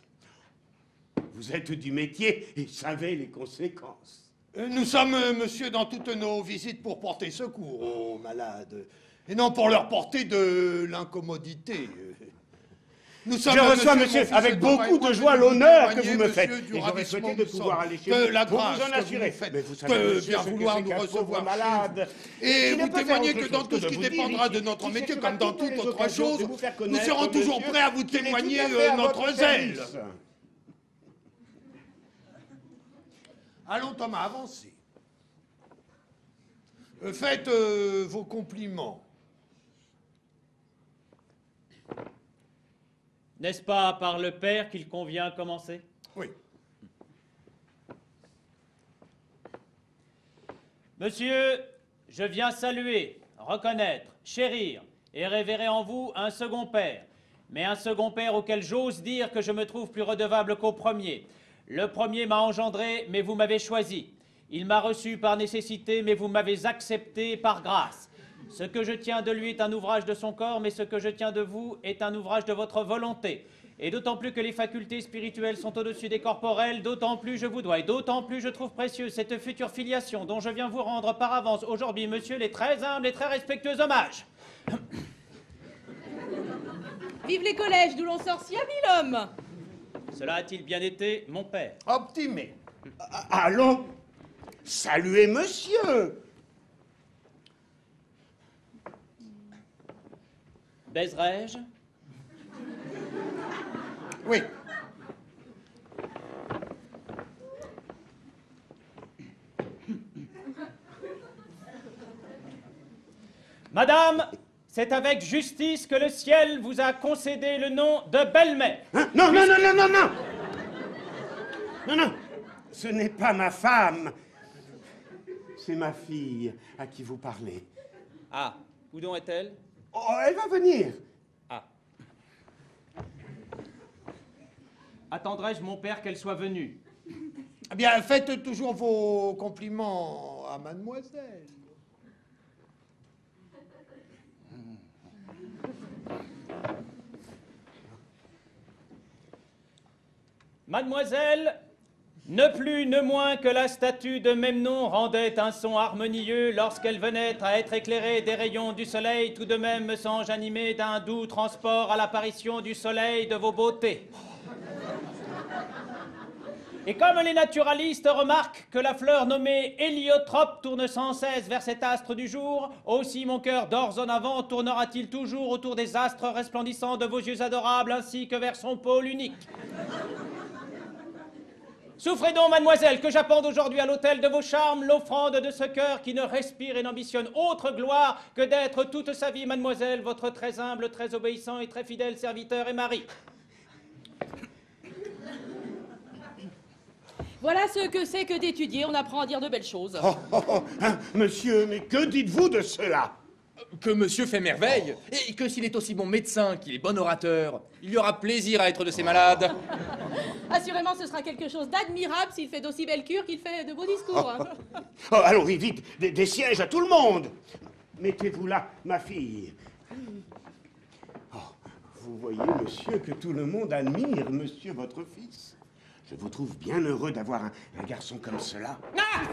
Vous êtes du métier et savez les conséquences. Nous sommes, monsieur, dans toutes nos visites pour porter secours aux malades, et non pour leur porter de l'incommodité. Nous sommes, je reçois, mon monsieur, fils, avec devant beaucoup être de joie venu l'honneur que témoigner, vous me monsieur, faites. du Et j'aurais ravissement souhaité de nous pouvoir sommes, aller chez que vous la pour grâce vous en que vous assurer. nous faites, Mais vous savez, que monsieur, bien ce que vouloir c'est nous qu'un recevoir pauvre malade. et Qui ne vous peut faire témoignez autre que chose dans que tout ce de qui vous dépendra dire de notre ici, métier qui comme dans cherchera toute toutes les autre occasions chose, de vous faire nous connaître, serons toujours monsieur, prêts à vous qu'il est tout témoigner à fait à notre votre zèle. service. Allons, Thomas, avancez. Faites vos compliments. N'est-ce pas par le père qu'il convient commencer? Oui. Monsieur, je viens saluer, reconnaître, chérir et révérer en vous un second père, mais un second père auquel j'ose dire que je me trouve plus redevable qu'au premier. Le premier m'a engendré, mais vous m'avez choisi. Il m'a reçu par nécessité, mais vous m'avez accepté par grâce. Ce que je tiens de lui est un ouvrage de son corps, mais ce que je tiens de vous est un ouvrage de votre volonté. Et d'autant plus que les facultés spirituelles sont au-dessus des corporelles, d'autant plus je vous dois, et d'autant plus je trouve précieuse cette future filiation dont je viens vous rendre par avance aujourd'hui, monsieur, les très humbles et très respectueux hommages. Vive les collèges d'où l'on sort si habile homme. Cela a-t-il bien été, mon père? Optimé. Allons saluer monsieur. Baiserai-je? Oui. Madame, c'est avec justice que le ciel vous a concédé le nom de belle-mère. Hein? Non, non, non, non, non, non. Non, non, ce n'est pas ma femme. C'est ma fille à qui vous parlez. Ah, où donc est-elle? Oh, elle va venir. Ah. Attendrai-je, mon père, qu'elle soit venue? Eh bien, faites toujours vos compliments à mademoiselle. Mademoiselle, ne plus ne moins que la statue de Memnon rendait un son harmonieux lorsqu'elle venait à être éclairée des rayons du soleil, tout de même me sens-je animé d'un doux transport à l'apparition du soleil de vos beautés. Et comme les naturalistes remarquent que la fleur nommée héliotrope tourne sans cesse vers cet astre du jour, aussi mon cœur d'ores en avant tournera-t-il toujours autour des astres resplendissants de vos yeux adorables ainsi que vers son pôle unique. Souffrez donc, mademoiselle, que j'appende aujourd'hui à l'autel de vos charmes l'offrande de ce cœur qui ne respire et n'ambitionne autre gloire que d'être toute sa vie, mademoiselle, votre très humble, très obéissant et très fidèle serviteur et mari. Voilà ce que c'est que d'étudier, on apprend à dire de belles choses. Oh, oh, oh, hein, monsieur, mais que dites-vous de cela? Que monsieur fait merveille, et que s'il est aussi bon médecin qu'il est bon orateur, il y aura plaisir à être de ses malades. Assurément, ce sera quelque chose d'admirable s'il fait d'aussi belles cures qu'il fait de beaux discours. Hein. Oh, allons-y vite, des sièges à tout le monde. Mettez-vous là, ma fille. Oh, vous voyez, monsieur, que tout le monde admire monsieur votre fils. Je vous trouve bien heureux d'avoir un garçon comme cela. Ah!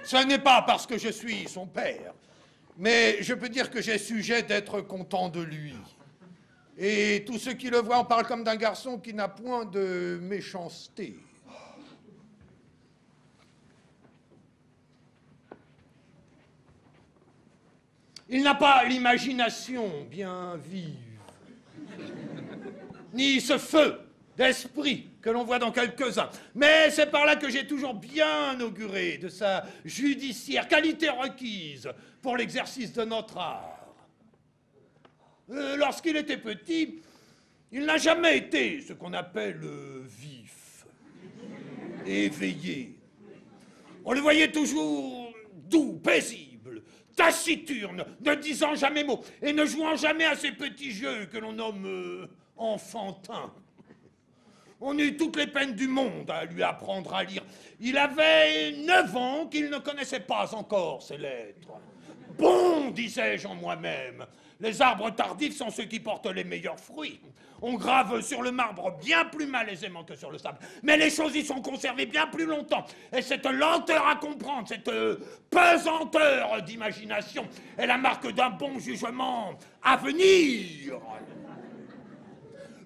Ce n'est pas parce que je suis son père, mais je peux dire que j'ai sujet d'être content de lui. Et tous ceux qui le voient en parlent comme d'un garçon qui n'a point de méchanceté. Il n'a pas l'imagination bien vive, ni ce feu d'esprit que l'on voit dans quelques-uns. Mais c'est par là que j'ai toujours bien auguré de sa judiciaire qualité requise pour l'exercice de notre art. Lorsqu'il était petit, il n'a jamais été ce qu'on appelle vif, éveillé. On le voyait toujours doux, paisible, taciturne, ne disant jamais mot et ne jouant jamais à ces petits jeux que l'on nomme enfantins. On eut toutes les peines du monde à lui apprendre à lire. Il avait 9 ans qu'il ne connaissait pas encore ces lettres. Bon, disais-je en moi-même, les arbres tardifs sont ceux qui portent les meilleurs fruits. On grave sur le marbre bien plus malaisément que sur le sable. Mais les choses y sont conservées bien plus longtemps. Et cette lenteur à comprendre, cette pesanteur d'imagination est la marque d'un bon jugement à venir.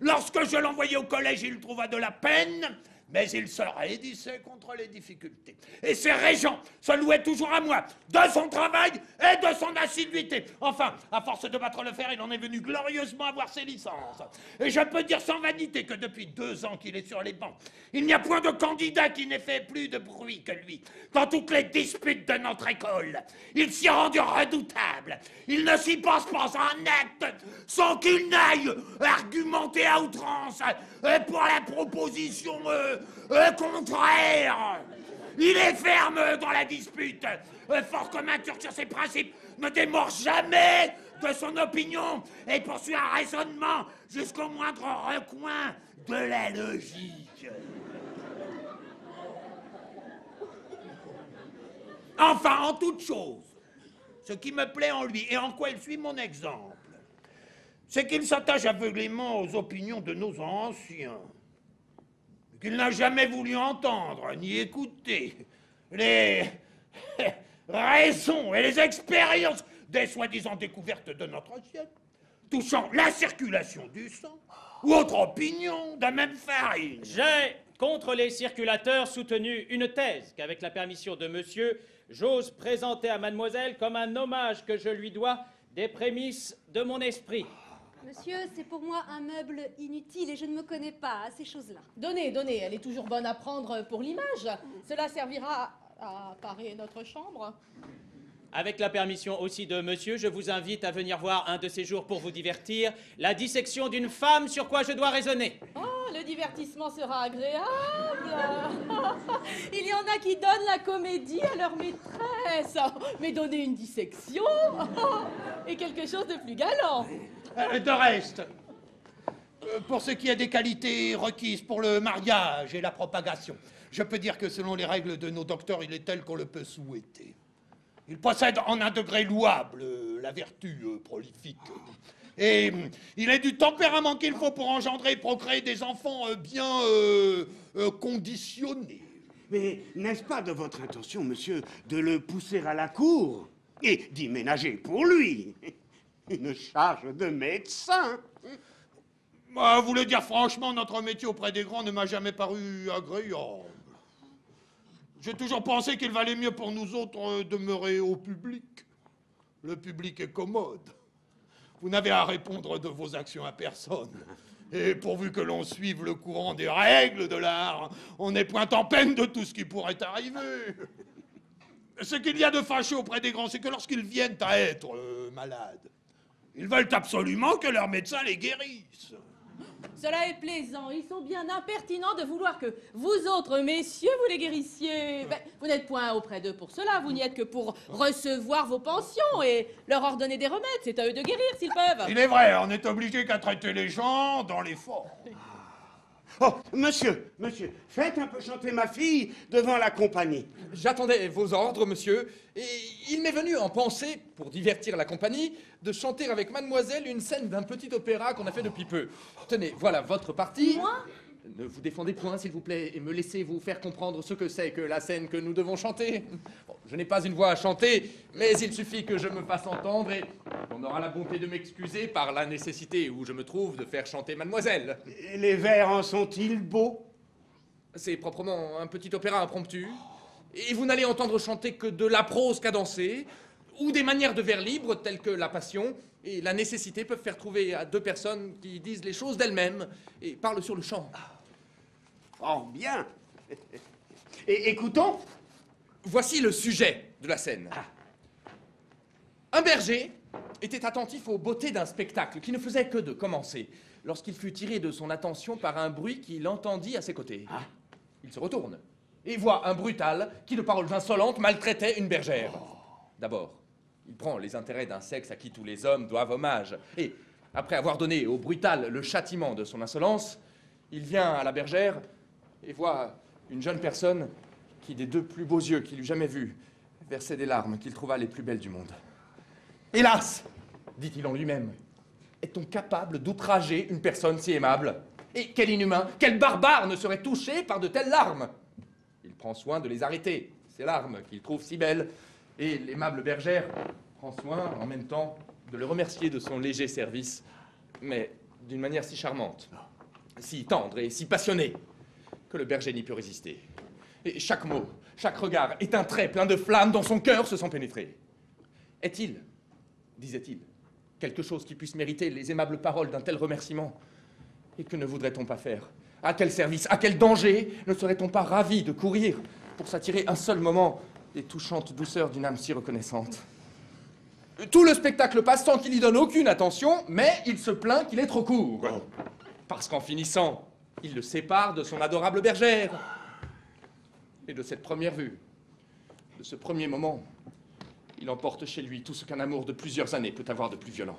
Lorsque je l'envoyai au collège, il trouva de la peine, mais il se raidissait contre les difficultés. Et ses régents se louaient toujours à moi, de son travail et de son assiduité. Enfin, à force de battre le fer, il en est venu glorieusement avoir ses licences. Et je peux dire sans vanité que depuis 2 ans qu'il est sur les bancs, il n'y a point de candidat qui n'ait fait plus de bruit que lui. Dans toutes les disputes de notre école, il s'y est rendu redoutable. Il ne s'y passe pas un acte sans qu'il n'aille argumenter à outrance pour la proposition contraire. Il est ferme dans la dispute. Fort comme un turc sur ses principes, ne démord jamais de son opinion et poursuit un raisonnement jusqu'au moindre recoin de la logique. Enfin, en toute chose, ce qui me plaît en lui et en quoi il suit mon exemple, c'est qu'il s'attache aveuglément aux opinions de nos anciens, qu'il n'a jamais voulu entendre ni écouter les raisons et les expériences des soi-disant découvertes de notre siècle, touchant la circulation du sang ou autre opinion de même farine. J'ai, contre les circulateurs, soutenu une thèse qu'avec la permission de monsieur, j'ose présenter à mademoiselle comme un hommage que je lui dois des prémices de mon esprit. Monsieur, c'est pour moi un meuble inutile et je ne me connais pas à ces choses-là. Donnez, donnez, elle est toujours bonne à prendre pour l'image. Cela servira à parer notre chambre. Avec la permission aussi de monsieur, je vous invite à venir voir un de ces jours pour vous divertir, la dissection d'une femme sur quoi je dois raisonner. Oh, le divertissement sera agréable. Il y en a qui donnent la comédie à leur maîtresse. Mais donner une dissection est quelque chose de plus galant. De reste, pour ce qui est des qualités requises pour le mariage et la propagation, je peux dire que selon les règles de nos docteurs, il est tel qu'on le peut souhaiter. Il possède en un degré louable la vertu prolifique. Et il est du tempérament qu'il faut pour engendrer et procréer des enfants bien conditionnés. Mais n'est-ce pas de votre intention, monsieur, de le pousser à la cour et d'y ménager pour lui une charge de médecin? À vous le dire franchement, notre métier auprès des grands ne m'a jamais paru agréable. J'ai toujours pensé qu'il valait mieux pour nous autres demeurer au public. Le public est commode. Vous n'avez à répondre de vos actions à personne. Et pourvu que l'on suive le courant des règles de l'art, on n'est point en peine de tout ce qui pourrait arriver. Ce qu'il y a de fâcheux auprès des grands, c'est que lorsqu'ils viennent à être malades, ils veulent absolument que leur médecin les guérisse. Cela est plaisant. Ils sont bien impertinents de vouloir que vous autres, messieurs, vous les guérissiez. Ben, vous n'êtes point auprès d'eux pour cela. Vous n'y êtes que pour recevoir vos pensions et leur ordonner des remèdes. C'est à eux de guérir s'ils peuvent. Il est vrai, on n'est obligé qu'à traiter les gens dans les formes. Oh, monsieur, faites un peu chanter ma fille devant la compagnie. J'attendais vos ordres, monsieur, et il m'est venu en pensée, pour divertir la compagnie, de chanter avec mademoiselle une scène d'un petit opéra qu'on a fait depuis peu. Tenez, voilà votre partie. Moi ? Ne vous défendez point, s'il vous plaît, et me laissez vous faire comprendre ce que c'est que la scène que nous devons chanter. Bon, je n'ai pas une voix à chanter, mais il suffit que je me fasse entendre et on aura la bonté de m'excuser par la nécessité où je me trouve de faire chanter mademoiselle. Et les vers en sont-ils beaux? C'est proprement un petit opéra impromptu, et vous n'allez entendre chanter que de la prose cadencée, ou des manières de vers libres telles que la passion et la nécessité peuvent faire trouver à deux personnes qui disent les choses d'elles-mêmes et parlent sur le champ. Oh, bien. Et écoutons. Voici le sujet de la scène. Un berger était attentif aux beautés d'un spectacle qui ne faisait que de commencer, lorsqu'il fut tiré de son attention par un bruit qu'il entendit à ses côtés. Il se retourne et voit un brutal qui, de paroles insolentes, maltraitait une bergère. D'abord, il prend les intérêts d'un sexe à qui tous les hommes doivent hommage. Et, après avoir donné au brutal le châtiment de son insolence, il vient à la bergère et voit une jeune personne qui, des deux plus beaux yeux qu'il eût jamais vus, versait des larmes qu'il trouva les plus belles du monde. « Hélas !» dit-il en lui-même. « Est-on capable d'outrager une personne si aimable? Et quel inhumain, quel barbare ne serait touché par de telles larmes ?» Il prend soin de les arrêter, ces larmes qu'il trouve si belles, et l'aimable bergère prend soin, en même temps, de le remercier de son léger service, mais d'une manière si charmante, si tendre et si passionnée, que le berger n'y peut résister. Et chaque mot, chaque regard est un trait plein de flammes dont son cœur se sent pénétrer. Est-il, disait-il, quelque chose qui puisse mériter les aimables paroles d'un tel remerciement? Et que ne voudrait-on pas faire? À quel service, à quel danger ne serait-on pas ravi de courir pour s'attirer un seul moment des touchantes douceurs d'une âme si reconnaissante? Tout le spectacle passe sans qu'il y donne aucune attention, mais il se plaint qu'il est trop court. Parce qu'en finissant, il le sépare de son adorable bergère. Et de cette première vue, de ce premier moment, il emporte chez lui tout ce qu'un amour de plusieurs années peut avoir de plus violent.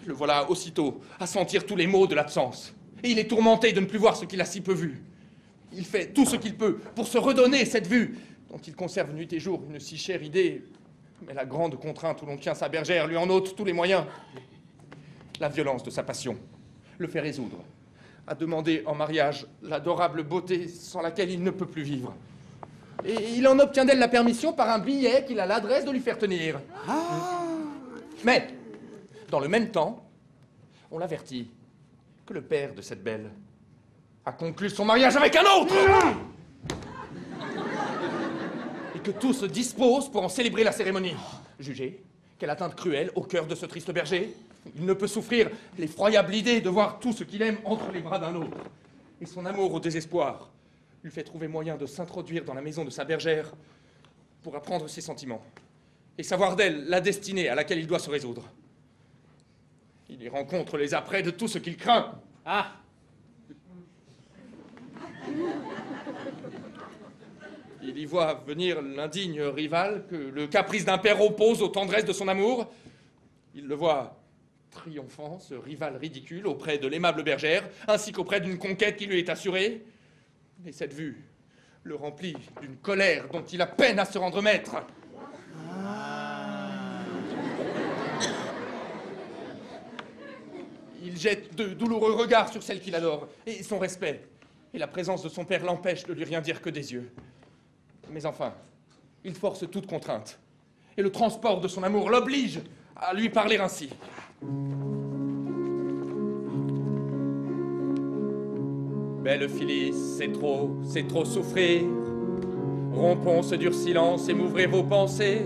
Le voilà aussitôt à sentir tous les maux de l'absence. Et il est tourmenté de ne plus voir ce qu'il a si peu vu. Il fait tout ce qu'il peut pour se redonner cette vue, dont il conserve nuit et jour une si chère idée. Mais la grande contrainte où l'on tient sa bergère lui en ôte tous les moyens. La violence de sa passion le fait résoudre à demander en mariage l'adorable beauté sans laquelle il ne peut plus vivre. Et il en obtient d'elle la permission par un billet qu'il a l'adresse de lui faire tenir. Mais, dans le même temps, on l'avertit que le père de cette belle a conclu son mariage avec un autre et que tout se dispose pour en célébrer la cérémonie. Jugez, quelle atteinte cruelle au cœur de ce triste berger. Il ne peut souffrir l'effroyable idée de voir tout ce qu'il aime entre les bras d'un autre. Et son amour au désespoir lui fait trouver moyen de s'introduire dans la maison de sa bergère pour apprendre ses sentiments et savoir d'elle la destinée à laquelle il doit se résoudre. Il y rencontre les apprêts de tout ce qu'il craint. Ah! Il y voit venir l'indigne rival que le caprice d'un père oppose aux tendresses de son amour. Il le voit triomphant, ce rival ridicule, auprès de l'aimable bergère, ainsi qu'auprès d'une conquête qui lui est assurée. Et cette vue le remplit d'une colère dont il a peine à se rendre maître. Il jette de douloureux regards sur celle qu'il adore, et son respect. Et la présence de son père l'empêche de lui rien dire que des yeux. Mais enfin, il force toute contrainte. Et le transport de son amour l'oblige à lui parler ainsi. Belle Phyllis, c'est trop souffrir. Rompons ce dur silence et m'ouvrez vos pensées.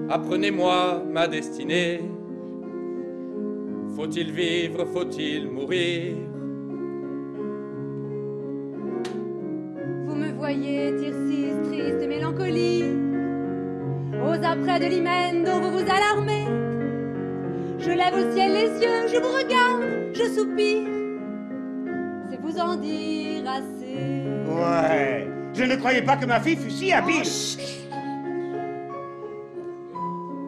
Apprenez-moi ma destinée. Faut-il vivre, faut-il mourir? Vous me voyez, Tircis, triste et mélancolie, aux apprêts de l'hymen dont vous vous alarmez. Je lève au ciel les yeux, je vous regarde, je soupire. C'est vous en dire assez. Ouais, je ne croyais pas que ma fille fût si habile.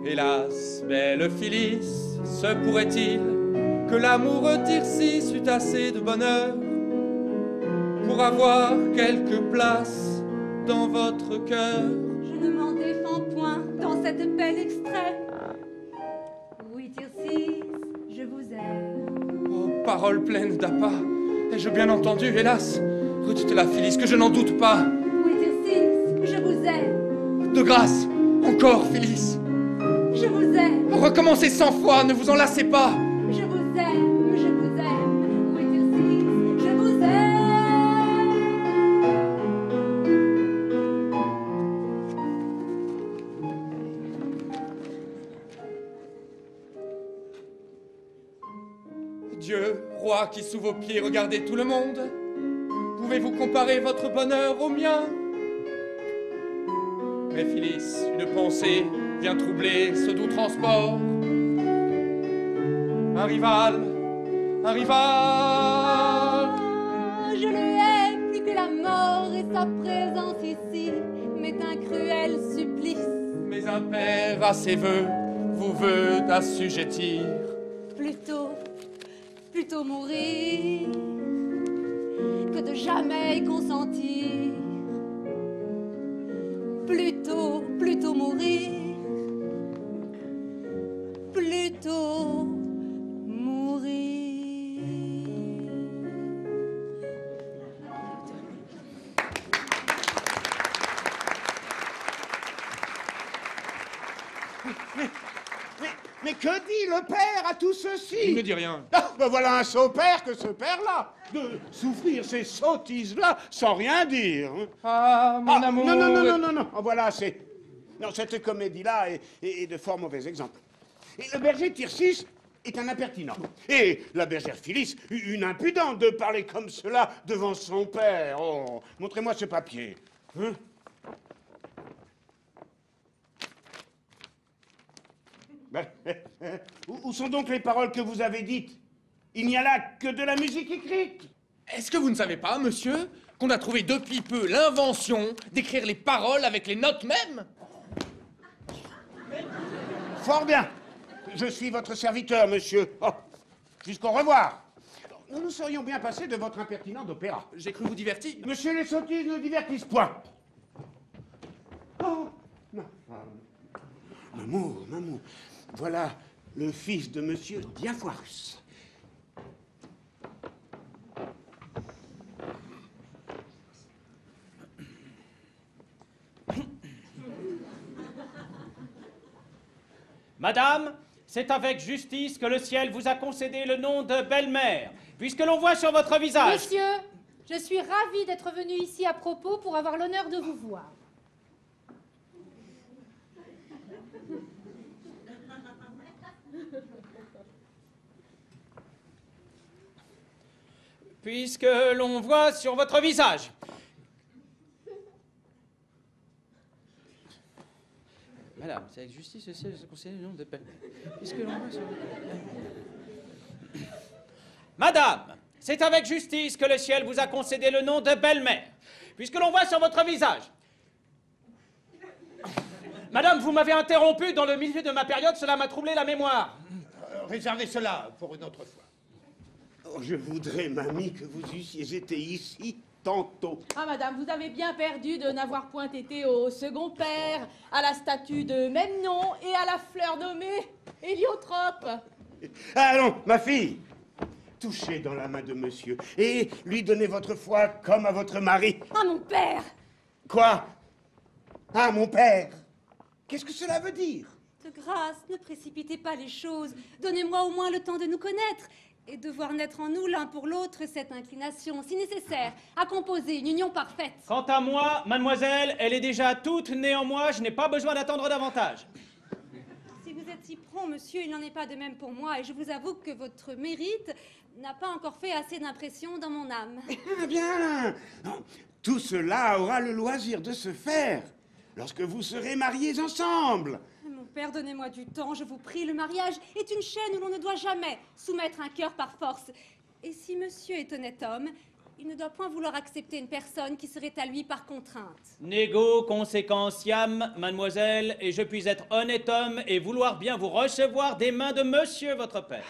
Hélas, belle Phyllis, se pourrait-il que l'amour Tircis eût assez de bonheur pour avoir quelque place dans votre cœur? Je ne m'en défends point dans cette belle extrait. Oui, Tircis, je vous aime. Oh, parole pleine d'appât, ai-je bien entendu, hélas? Redites-la, Phyllis, que je n'en doute pas. Oui, Tircis, je vous aime. De grâce, encore, Phyllis. Je vous aime. Recommencez 100 fois, ne vous en lassez pas. Je vous aime, je vous aime. Oui, Tircis, je vous aime. Dieu, roi qui sous vos pieds regardez tout le monde, pouvez-vous comparer votre bonheur au mien? Mais Phyllis, une pensée vient troubler ce doux transport. Un rival, un rival. Je le hais plus que la mort et sa présence ici m'est un cruel supplice. Mais un père à ses vœux vous veut assujettir. Plutôt mourir que de jamais y consentir. Plutôt mourir. Plutôt mourir. Mais que dit le père à tout ceci? Il ne dit rien. Ah, ben voilà un sot père que ce père-là, de souffrir ces sottises-là sans rien dire. Hein. Ah, mon amour. Non. Oh, voilà, c'est... Non, cette comédie-là est de fort mauvais exemple. Et le berger Tircis est un impertinent. Et la bergère Phyllis, une impudente de parler comme cela devant son père. Oh, montrez-moi ce papier. Hein? Où sont donc les paroles que vous avez dites? Il n'y a là que de la musique écrite. Est-ce que vous ne savez pas, monsieur, qu'on a trouvé depuis peu l'invention d'écrire les paroles avec les notes mêmes. Fort bien. Je suis votre serviteur, monsieur. Oh, jusqu'au revoir. Nous nous serions bien passés de votre impertinent d'opéra. J'ai cru vous divertir. Monsieur, les sottises ne divertissent point. Oh, ma femme. Mamour, mamour. Voilà le fils de monsieur Diafoirus. Madame, c'est avec justice que le ciel vous a concédé le nom de belle-mère, puisque l'on voit sur votre visage... Monsieur, je suis ravie d'être venue ici à propos pour avoir l'honneur de vous voir. Puisque l'on voit sur votre visage... Madame, c'est avec justice le ciel vous a concédé le nom de belle-mère, puisque l'on voit sur votre... Madame, c'est avec justice que le ciel vous a concédé le nom de belle-mère, puisque l'on voit sur votre visage. Madame, vous m'avez interrompu dans le milieu de ma période, cela m'a troublé la mémoire. Réservez cela pour une autre fois. Oh, je voudrais, mamie, que vous eussiez été ici tantôt. Ah, madame, vous avez bien perdu de n'avoir point été au second père, à la statue de même nom et à la fleur nommée héliotrope. Allons, ma fille, touchez dans la main de monsieur et lui donnez votre foi comme à votre mari. Ah, mon père! Quoi? Ah, mon père? Qu'est-ce que cela veut dire? De grâce, ne précipitez pas les choses. Donnez-moi au moins le temps de nous connaître et de voir naître en nous l'un pour l'autre cette inclination, si nécessaire, à composer une union parfaite. Quant à moi, mademoiselle, elle est déjà toute née en moi, je n'ai pas besoin d'attendre davantage. Si vous êtes si prompt, monsieur, il n'en est pas de même pour moi, et je vous avoue que votre mérite n'a pas encore fait assez d'impression dans mon âme. Eh bien, tout cela aura le loisir de se faire lorsque vous serez mariés ensemble. Mon père, donnez-moi du temps, je vous prie. Le mariage est une chaîne où l'on ne doit jamais soumettre un cœur par force. Et si monsieur est honnête homme, il ne doit point vouloir accepter une personne qui serait à lui par contrainte. Nego consequentiam, mademoiselle, et je puis être honnête homme et vouloir bien vous recevoir des mains de monsieur votre père.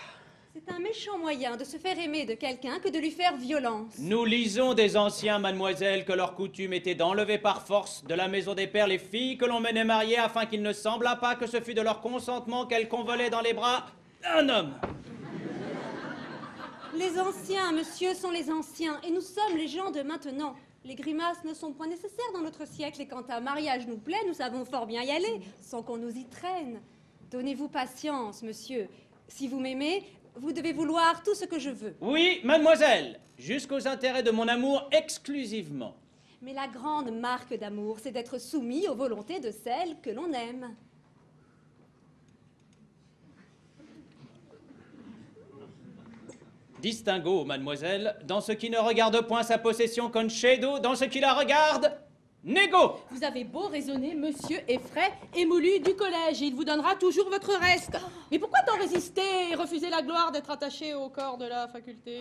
C'est un méchant moyen de se faire aimer de quelqu'un que de lui faire violence. Nous lisons des anciens, mademoiselle, que leur coutume était d'enlever par force de la maison des pères les filles que l'on menait mariées afin qu'il ne semblât pas que ce fût de leur consentement qu'elles convolaient dans les bras d'un homme. Les anciens, monsieur, sont les anciens, et nous sommes les gens de maintenant. Les grimaces ne sont point nécessaires dans notre siècle, et quand un mariage nous plaît, nous savons fort bien y aller, sans qu'on nous y traîne. Donnez-vous patience, monsieur. Si vous m'aimez, vous devez vouloir tout ce que je veux. Oui, mademoiselle, jusqu'aux intérêts de mon amour exclusivement. Mais la grande marque d'amour, c'est d'être soumis aux volontés de celle que l'on aime. Distinguo, mademoiselle, dans ce qui ne regarde point sa possession concedo, dans ce qui la regarde, nego. Vous avez beau raisonner, monsieur est frais, émolu du collège, et il vous donnera toujours votre reste. Mais pourquoi tant résister et refuser la gloire d'être attaché au corps de la faculté?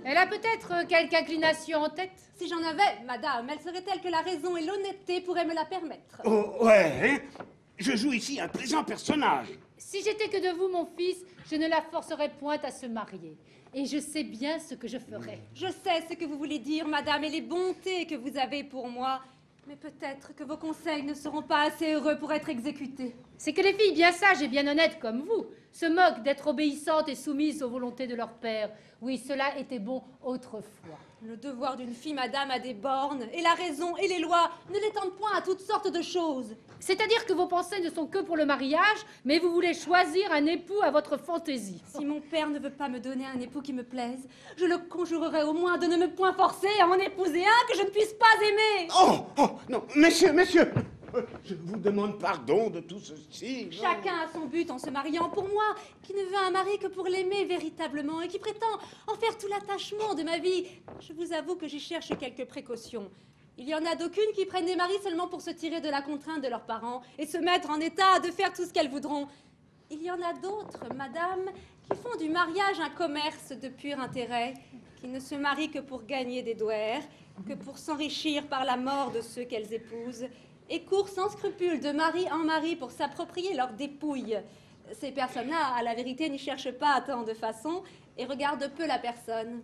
Elle a peut-être quelque inclination en tête. Si j'en avais, madame, elle serait telle que la raison et l'honnêteté pourraient me la permettre. Oh, ouais, hein? Je joue ici un plaisant personnage. Si j'étais que de vous, mon fils, je ne la forcerais point à se marier. Et je sais bien ce que je ferais. Je sais ce que vous voulez dire, madame, et les bontés que vous avez pour moi. Mais peut-être que vos conseils ne seront pas assez heureux pour être exécutés. C'est que les filles bien sages et bien honnêtes comme vous se moquent d'être obéissantes et soumises aux volontés de leur père. Oui, cela était bon autrefois. Le devoir d'une fille, madame, a des bornes, et la raison et les lois ne l'étendent point à toutes sortes de choses. C'est-à-dire que vos pensées ne sont que pour le mariage, mais vous voulez choisir un époux à votre fantaisie. Si mon père ne veut pas me donner un époux qui me plaise, je le conjurerai au moins de ne me point forcer à en épouser un que je ne puisse pas aimer. Oh, oh, non, messieurs, messieurs, je vous demande pardon de tout ceci. Chacun a son but en se mariant. Pour moi, qui ne veux un mari que pour l'aimer véritablement et qui prétend en faire tout l'attachement de ma vie, je vous avoue que j'y cherche quelques précautions. Il y en a d'aucunes qui prennent des maris seulement pour se tirer de la contrainte de leurs parents et se mettre en état de faire tout ce qu'elles voudront. Il y en a d'autres, madame, qui font du mariage un commerce de pur intérêt qui ne se marient que pour gagner des douaires, que pour s'enrichir par la mort de ceux qu'elles épousent, et courent sans scrupule de mari en mari pour s'approprier leurs dépouilles. Ces personnes-là, à la vérité, n'y cherchent pas tant de façon et regardent peu la personne.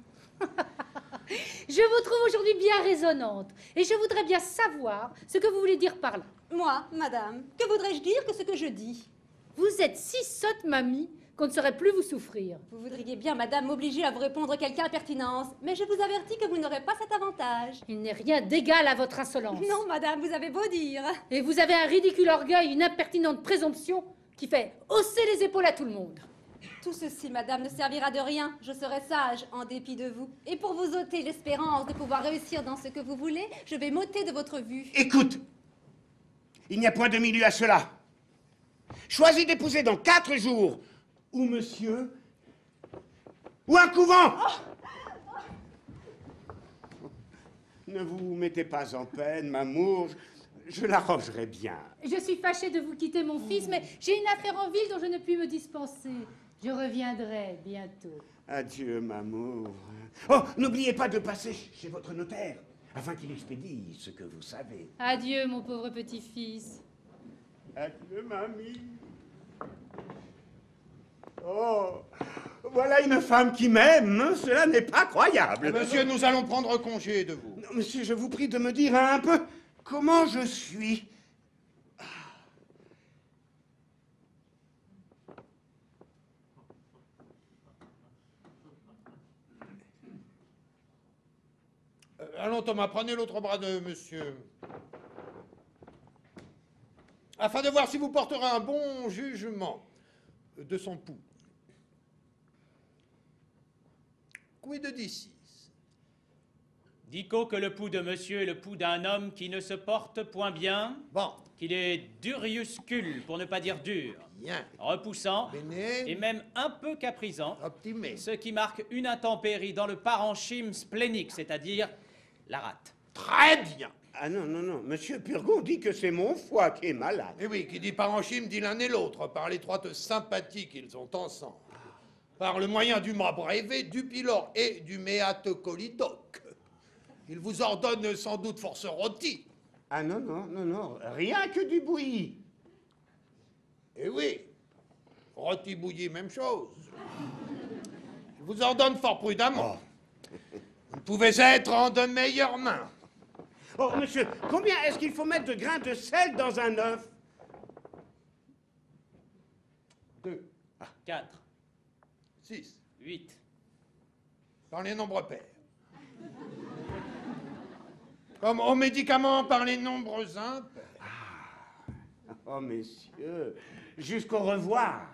Je vous trouve aujourd'hui bien raisonnante, et je voudrais bien savoir ce que vous voulez dire par là. Moi, madame, que voudrais-je dire que ce que je dis? Vous êtes si sotte, mamie, qu'on ne saurait plus vous souffrir. Vous voudriez bien, madame, m'obliger à vous répondre quelque impertinence, mais je vous avertis que vous n'aurez pas cet avantage. Il n'est rien d'égal à votre insolence. Non, madame, vous avez beau dire. Et vous avez un ridicule orgueil, une impertinente présomption qui fait hausser les épaules à tout le monde. Tout ceci, madame, ne servira de rien. Je serai sage, en dépit de vous. Et pour vous ôter l'espérance de pouvoir réussir dans ce que vous voulez, je vais m'ôter de votre vue. Écoute, il n'y a point de milieu à cela. Choisis d'épouser dans 4 jours, ou monsieur, ou un couvent. Ne vous mettez pas en peine, m'amour, je l'arrangerai bien. Je suis fâchée de vous quitter, mon fils, mais j'ai une affaire en ville dont je ne puis me dispenser. Je reviendrai bientôt. Adieu, m'amour. Oh, n'oubliez pas de passer chez votre notaire, afin qu'il expédie ce que vous savez. Adieu, mon pauvre petit-fils. Adieu, mamie. Oh, voilà une femme qui m'aime, cela n'est pas croyable. Monsieur, nous allons prendre congé de vous. Non, monsieur, je vous prie de me dire un peu comment je suis. Allons, Thomas, prenez l'autre bras de monsieur. Afin de voir si vous porterez un bon jugement de son pouls. Quid d'ici? Dico que le pouls de monsieur est le pouls d'un homme qui ne se porte point bien, Bon. qu'il est duriuscule, pour ne pas dire dur, Bien. repoussant Bene. et même un peu caprisant, Optimé. ce qui marque une intempérie dans le parenchyme splénique, c'est-à-dire la rate. Très bien. Ah non, non, non, monsieur Purgon dit que c'est mon foie qui est malade. Eh oui, qui dit parenchyme dit l'un et l'autre, par l'étroite sympathie qu'ils ont ensemble. Par le moyen du mât brévé, du pylore et du méate colitoque. Ils vous ordonnent sans doute force rôti. Ah non, non, non, non, rien que du bouilli. Eh oui, rôti bouilli, même chose. Je vous ordonne fort prudemment. Vous pouvez être en de meilleures mains. Oh, monsieur, combien est-ce qu'il faut mettre de grains de sel dans un œuf? 2, 4, 6, 8. par les nombres pairs. Comme aux médicaments par les nombres impairs. Oh, messieurs, jusqu'au revoir.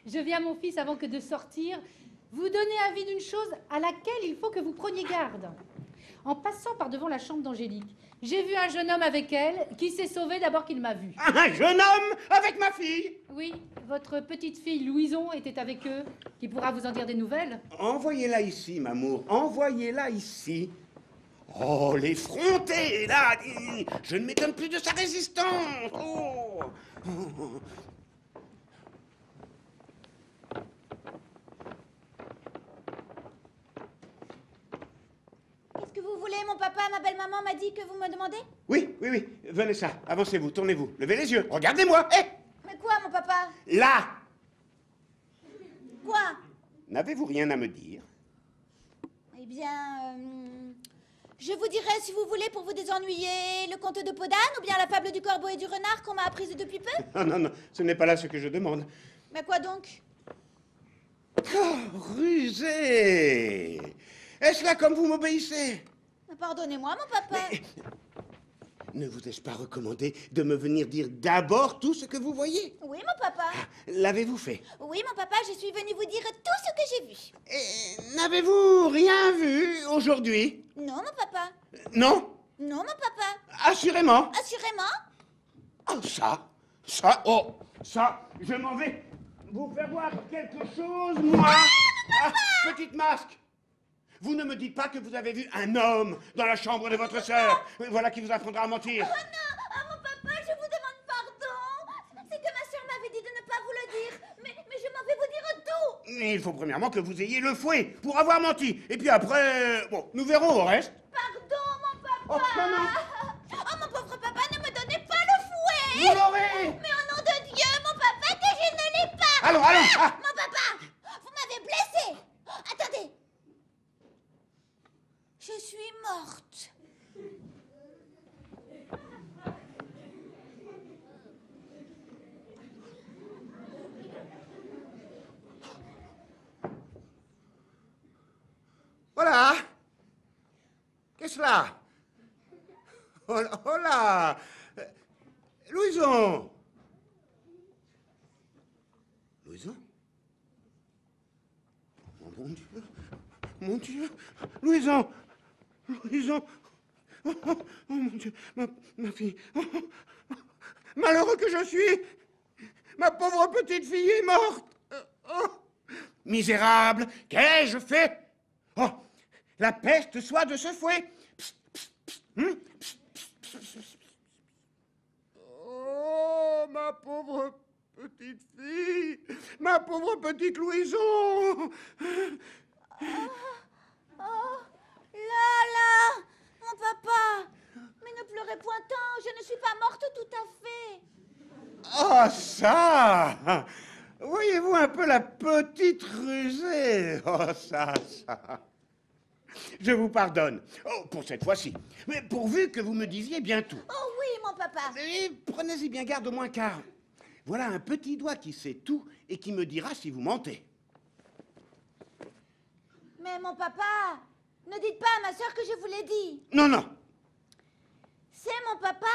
Je viens, mon fils, avant que de sortir, vous donner avis d'une chose à laquelle il faut que vous preniez garde. En passant par devant la chambre d'Angélique, j'ai vu un jeune homme avec elle qui s'est sauvé d'abord qu'il m'a vu. Un jeune homme avec ma fille? Oui, votre petite fille Louison était avec eux, qui pourra vous en dire des nouvelles. Envoyez-la ici, m'amour, envoyez-la ici. Oh, l'effronté, là, je ne m'étonne plus de sa résistance. Oh. Qu'est-ce que vous voulez, mon papa? Ma belle-maman m'a dit que vous me demandez? Oui, oui, oui, venez ça, avancez-vous, tournez-vous, levez les yeux, regardez-moi, hé, Mais quoi, mon papa? là. Quoi? N'avez-vous rien à me dire? Eh bien, je vous dirai si vous voulez pour vous désennuyer le conte de Podane ou bien la fable du corbeau et du renard qu'on m'a apprise depuis peu. Non, non, non, ce n'est pas là ce que je demande. Mais quoi donc? Oh, rusé! Est-ce là comme vous m'obéissez? Pardonnez-moi, mon papa. Mais ne vous ai-je pas recommandé de me venir dire d'abord tout ce que vous voyez? Oui, mon papa. L'avez-vous fait? Oui, mon papa, je suis venue vous dire tout ce que j'ai vu. Et n'avez-vous rien vu aujourd'hui? Non, mon papa. Non? Non, mon papa. Assurément? Assurément. Oh, ça, je m'en vais vous faire voir quelque chose, moi. Ah, petite masque. Vous ne me dites pas que vous avez vu un homme dans la chambre de votre sœur. Voilà qui vous apprendra à mentir. Oh non, oh mon papa, je vous demande pardon. C'est que ma sœur m'avait dit de ne pas vous le dire, mais je m'en vais vous dire tout. Mais il faut premièrement que vous ayez le fouet pour avoir menti. Et puis après, bon, nous verrons au reste. Pardon, mon papa. Oh, non. Oh, mon pauvre papa, ne me donnez pas le fouet. Vous l'aurez. Mais au nom de Dieu, mon papa, que je ne l'ai pas. Allons, allons. Ah. Mon papa, vous m'avez blessé. Attendez. Je suis morte. Voilà. Qu'est-ce là? Oh là, oh là. Louison. Louison? Oh mon Dieu. Mon Dieu. Louison. Louison. Oh, oh, oh, mon Dieu. Ma fille. Oh, oh. Malheureux que je suis. Ma pauvre petite fille est morte. Oh. Misérable. Qu'ai-je fait? Oh. La peste soit de ce fouet. Psst, psst, psst. Psst, psst, psst, psst. Oh, ma pauvre petite fille. Ma pauvre petite Louison. Oh, là, mon papa. Mais ne pleurez point tant, je ne suis pas morte tout à fait. Oh, ça. Voyez-vous un peu la petite rusée. Oh, ça. Je vous pardonne. Oh, pour cette fois-ci. Mais pourvu que vous me disiez bien tout. Oh oui, mon papa. Et prenez-y bien garde au moins car voilà un petit doigt qui sait tout et qui me dira si vous mentez. Mais mon papa, ne dites pas à ma sœur que je vous l'ai dit. Non, non. C'est mon papa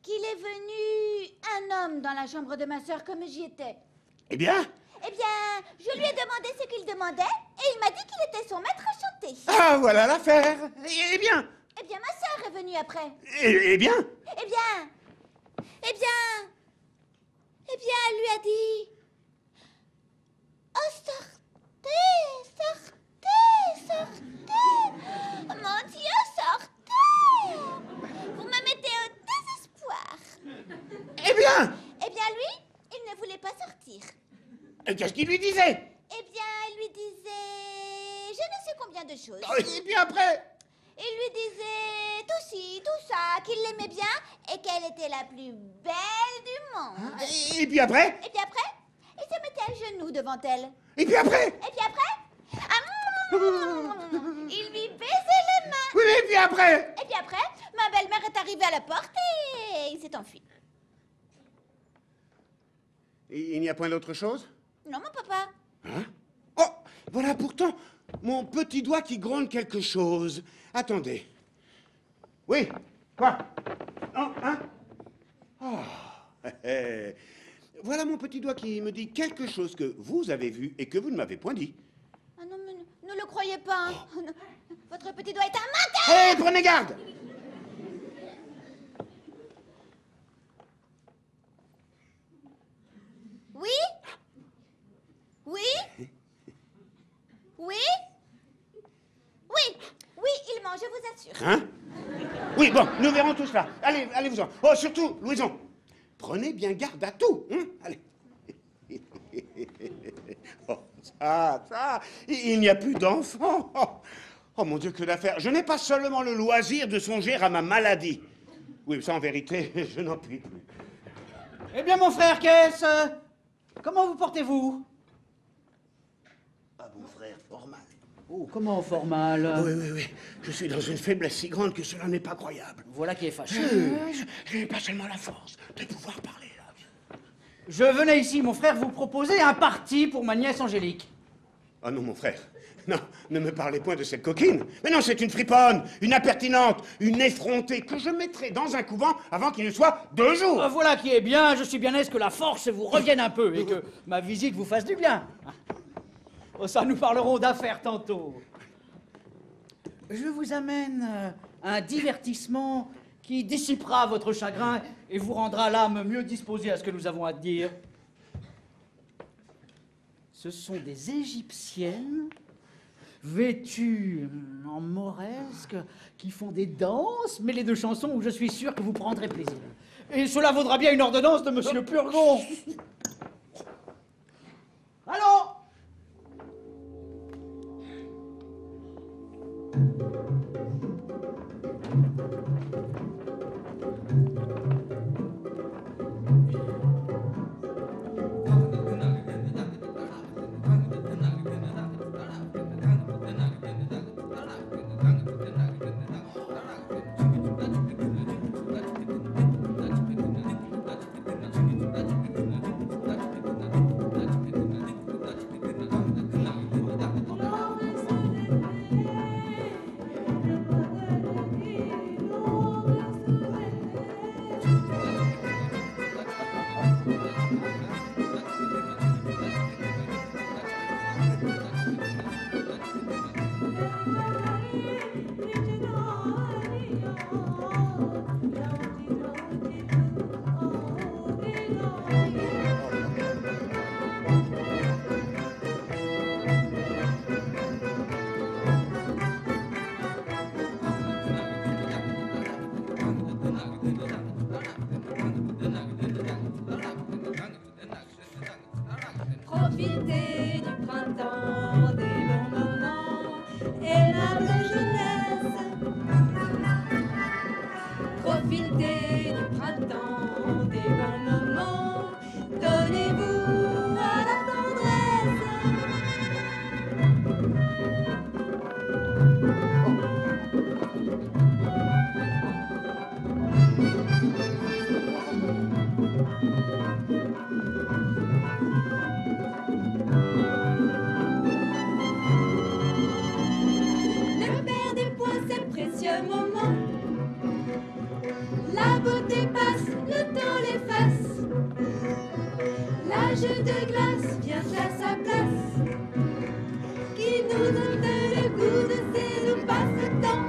qu'il est venu un homme dans la chambre de ma sœur comme j'y étais. Eh bien? Eh bien, je lui ai demandé ce qu'il demandait et il m'a dit qu'il était son maître à chanter. Ah, voilà l'affaire. Eh bien? Eh bien, ma sœur est venue après. Eh bien? Eh bien, elle lui a dit... Oh, sortez. Mon Dieu, sortez. Vous me mettez au désespoir. Eh bien? Eh bien, lui, il ne voulait pas sortir. Et qu'est-ce qu'il lui disait? Eh bien, il lui disait... je ne sais combien de choses. Et puis après? Il lui disait tout ci, tout ça, qu'il l'aimait bien et qu'elle était la plus belle du monde. Et puis après? Et puis après, il se mettait à genoux devant elle. Et puis après? Et puis après, il lui baisait les mains. Oui, et puis après? Et puis après, ma belle-mère est arrivée à la porte et il s'est enfui. Il n'y a point d'autre chose? Non, mon papa. Hein? Oh, voilà pourtant mon petit doigt qui gronde quelque chose. Attendez. Oui, quoi? Oh, hein? Oh, voilà mon petit doigt qui me dit quelque chose que vous avez vu et que vous ne m'avez point dit. Ah non, mais ne le croyez pas. Hein. Oh, non. Votre petit doigt est un menteur. Hé, prenez garde! Oui? Oui? Oui? Oui, oui, il ment, je vous assure. Hein? Oui, bon, nous verrons tout cela. Allez, allez-vous-en. Oh, surtout, Louison, prenez bien garde à tout. Hein? Allez. Oh, ça, il n'y a plus d'enfants. Oh, mon Dieu, que d'affaires. Je n'ai pas seulement le loisir de songer à ma maladie. Oui, ça, en vérité, je n'en puis plus. Eh bien, mon frère, qu'est-ce? Comment vous portez-vous? Ah, mon frère, fort mal. Oh, comment fort mal? Oui. Je suis dans une faiblesse si grande que cela n'est pas croyable. Voilà qui est fâcheux. Je n'ai pas seulement la force de pouvoir parler, là. Je venais ici, mon frère, vous proposer un parti pour ma nièce Angélique. Ah non, mon frère. Non, ne me parlez point de cette coquine. Mais non, c'est une friponne, une impertinente, une effrontée que je mettrai dans un couvent avant qu'il ne soit 2 jours. Voilà qui est bien. Je suis bien aise que la force vous revienne un peu et que ma visite vous fasse du bien. Oh, ça, nous parlerons d'affaires tantôt. Je vous amène un divertissement qui dissipera votre chagrin et vous rendra l'âme mieux disposée à ce que nous avons à dire. Ce sont des Égyptiennes vêtus en mauresque, qui font des danses mêlées de chansons où je suis sûr que vous prendrez plaisir. Et cela vaudra bien une ordonnance de Monsieur Purgon. Allons! Profitez du printemps, des bons moments, aimable jeunesse. Profitez du printemps, des bons moments, donnez-vous à la tendresse. Ne perdez point ces précieux moments. La beauté passe, le temps l'efface. L'âge de glace vient à sa place, qui nous donne le goût de ces doux passe-temps.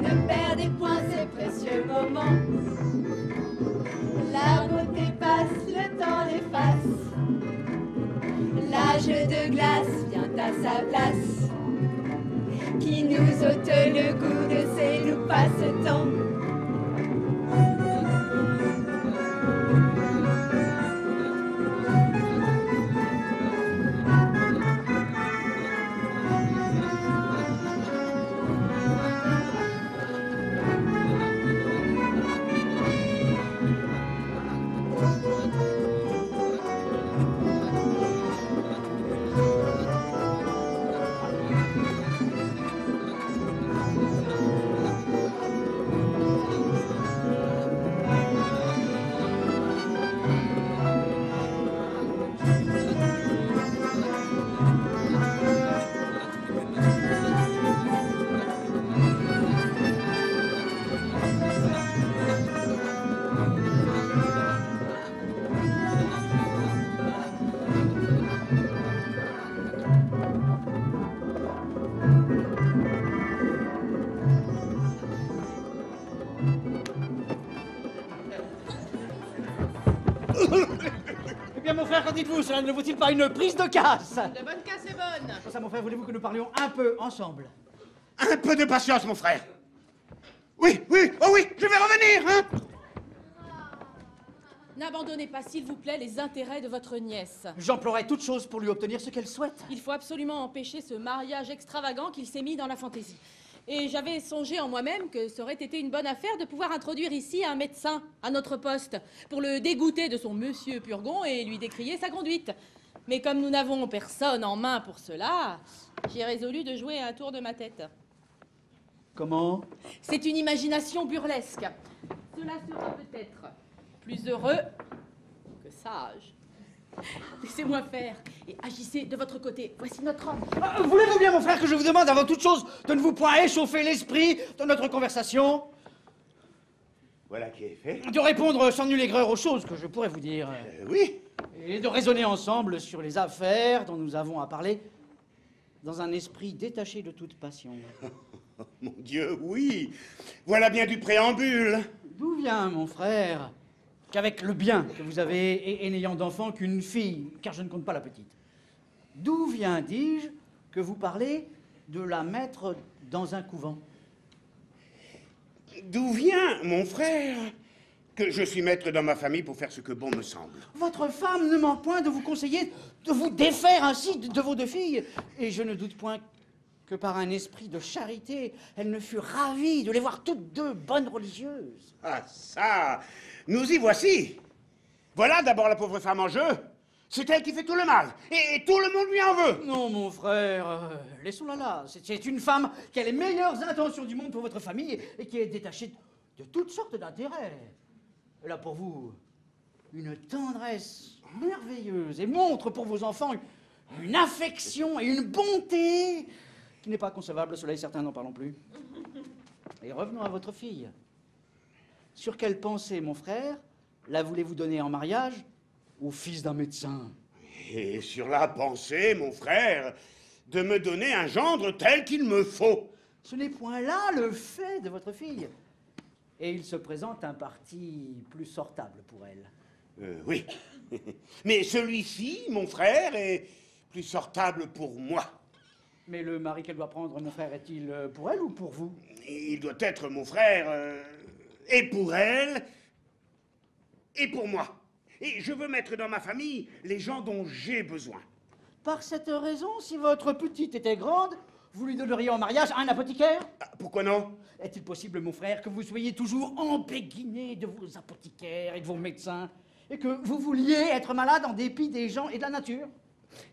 Ne perdez point ces précieux moments. La beauté passe, le temps l'efface. L'âge de glace vient à sa place, qui nous ôte le goût de ces doux passe-temps. Eh bien, mon frère, qu'en dites-vous? Cela ne vaut-il pas une prise de casse? De bonne casse est bonne. Pour ça, mon frère, voulez-vous que nous parlions un peu ensemble? Un peu de patience, mon frère. Oui, oui, oh oui, je vais revenir, hein. N'abandonnez pas, s'il vous plaît, les intérêts de votre nièce. J'emploierai toute chose pour lui obtenir ce qu'elle souhaite. Il faut absolument empêcher ce mariage extravagant qu'il s'est mis dans la fantaisie. Et j'avais songé en moi-même que ça aurait été une bonne affaire de pouvoir introduire ici un médecin à notre poste pour le dégoûter de son monsieur Purgon et lui décrier sa conduite. Mais comme nous n'avons personne en main pour cela, j'ai résolu de jouer un tour de ma tête. Comment? C'est une imagination burlesque. Cela sera peut-être plus heureux que sage. Laissez-moi faire et agissez de votre côté. Voici notre homme. Voulez-vous bien, mon frère, que je vous demande avant toute chose de ne vous point échauffer l'esprit de notre conversation? Voilà qui est fait. De répondre sans nulle aigreur aux choses que je pourrais vous dire. Oui. Et de raisonner ensemble sur les affaires dont nous avons à parler dans un esprit détaché de toute passion. Mon Dieu, oui. Voilà bien du préambule. D'où vient, mon frère, qu'avec le bien que vous avez et n'ayant d'enfant qu'une fille, car je ne compte pas la petite, d'où vient, dis-je, que vous parlez de la mettre dans un couvent. D'où vient, mon frère, que je suis maître dans ma famille pour faire ce que bon me semble? Votre femme ne manque point de vous conseiller de vous défaire ainsi de vos deux filles. Et je ne doute point que par un esprit de charité, elle ne fut ravie de les voir toutes deux bonnes religieuses. Ah ça, nous y voici. Voilà d'abord la pauvre femme en jeu. C'est elle qui fait tout le mal, et tout le monde lui en veut. Non, mon frère, laissons-la là. C'est une femme qui a les meilleures intentions du monde pour votre famille et qui est détachée de toutes sortes d'intérêts. Elle a pour vous une tendresse merveilleuse et montre pour vos enfants une affection et une bonté qui n'est pas concevable, cela est certain, n'en parlons plus. Et revenons à votre fille. Sur quelle pensée, mon frère, la voulez-vous donner en mariage au fils d'un médecin? Et sur la pensée, mon frère, de me donner un gendre tel qu'il me faut. Ce n'est point là le fait de votre fille. Et il se présente un parti plus sortable pour elle. Oui. Mais celui-ci, mon frère, est plus sortable pour moi. Mais le mari qu'elle doit prendre, mon frère, est-il pour elle ou pour vous? Il doit être, mon frère, et pour elle, et pour moi. Et je veux mettre dans ma famille les gens dont j'ai besoin. Par cette raison, si votre petite était grande, vous lui donneriez en mariage un apothicaire? Pourquoi non? Est-il possible, mon frère, que vous soyez toujours embéguiné de vos apothicaires et de vos médecins, et que vous vouliez être malade en dépit des gens et de la nature?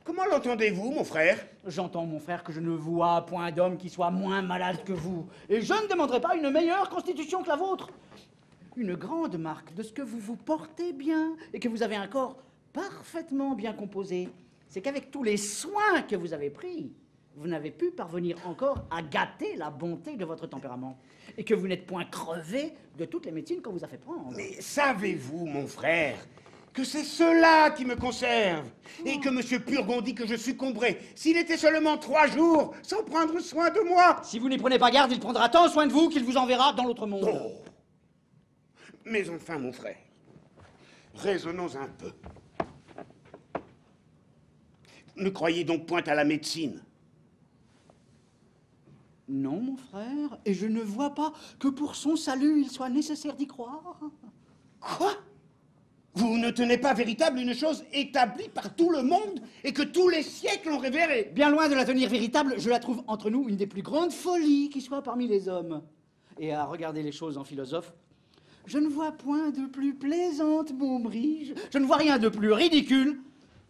Comment l'entendez-vous, mon frère? J'entends, mon frère, que je ne vois point d'homme qui soit moins malade que vous, et je ne demanderai pas une meilleure constitution que la vôtre. Une grande marque de ce que vous vous portez bien et que vous avez un corps parfaitement bien composé, c'est qu'avec tous les soins que vous avez pris, vous n'avez pu parvenir encore à gâter la bonté de votre tempérament et que vous n'êtes point crevé de toutes les médecines qu'on vous a fait prendre. Mais savez-vous, mon frère, que c'est cela qui me conserve et que M. Purgon dit que je succomberai s'il était seulement 3 jours sans prendre soin de moi? Si vous n'y prenez pas garde, il prendra tant soin de vous qu'il vous enverra dans l'autre monde. Oh. Mais enfin, mon frère, raisonnons un peu. Ne croyez donc point à la médecine? Non, mon frère, et je ne vois pas que pour son salut, il soit nécessaire d'y croire. Quoi? Vous ne tenez pas véritable une chose établie par tout le monde et que tous les siècles ont révérée? Bien loin de la tenir véritable, je la trouve entre nous une des plus grandes folies qui soit parmi les hommes. Et à regarder les choses en philosophe, je ne vois point de plus plaisante bomberie, je ne vois rien de plus ridicule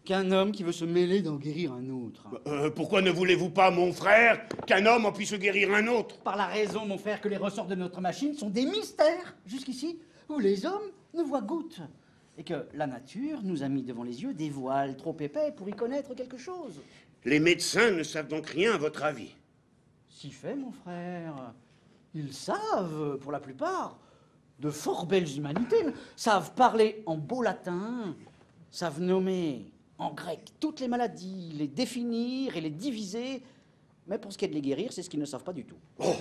qu'un homme qui veut se mêler d'en guérir un autre. Pourquoi ne voulez-vous pas, mon frère, qu'un homme en puisse guérir un autre? Par la raison, mon frère, que les ressorts de notre machine sont des mystères, jusqu'ici, où les hommes ne voient goutte. Et que la nature nous a mis devant les yeux des voiles trop épais pour y connaître quelque chose. Les médecins ne savent donc rien, à votre avis? Si fait, mon frère. Ils savent, pour la plupart, de fort belles humanités, savent parler en beau latin, savent nommer en grec toutes les maladies, les définir et les diviser, mais pour ce qui est de les guérir, c'est ce qu'ils ne savent pas du tout. Oh.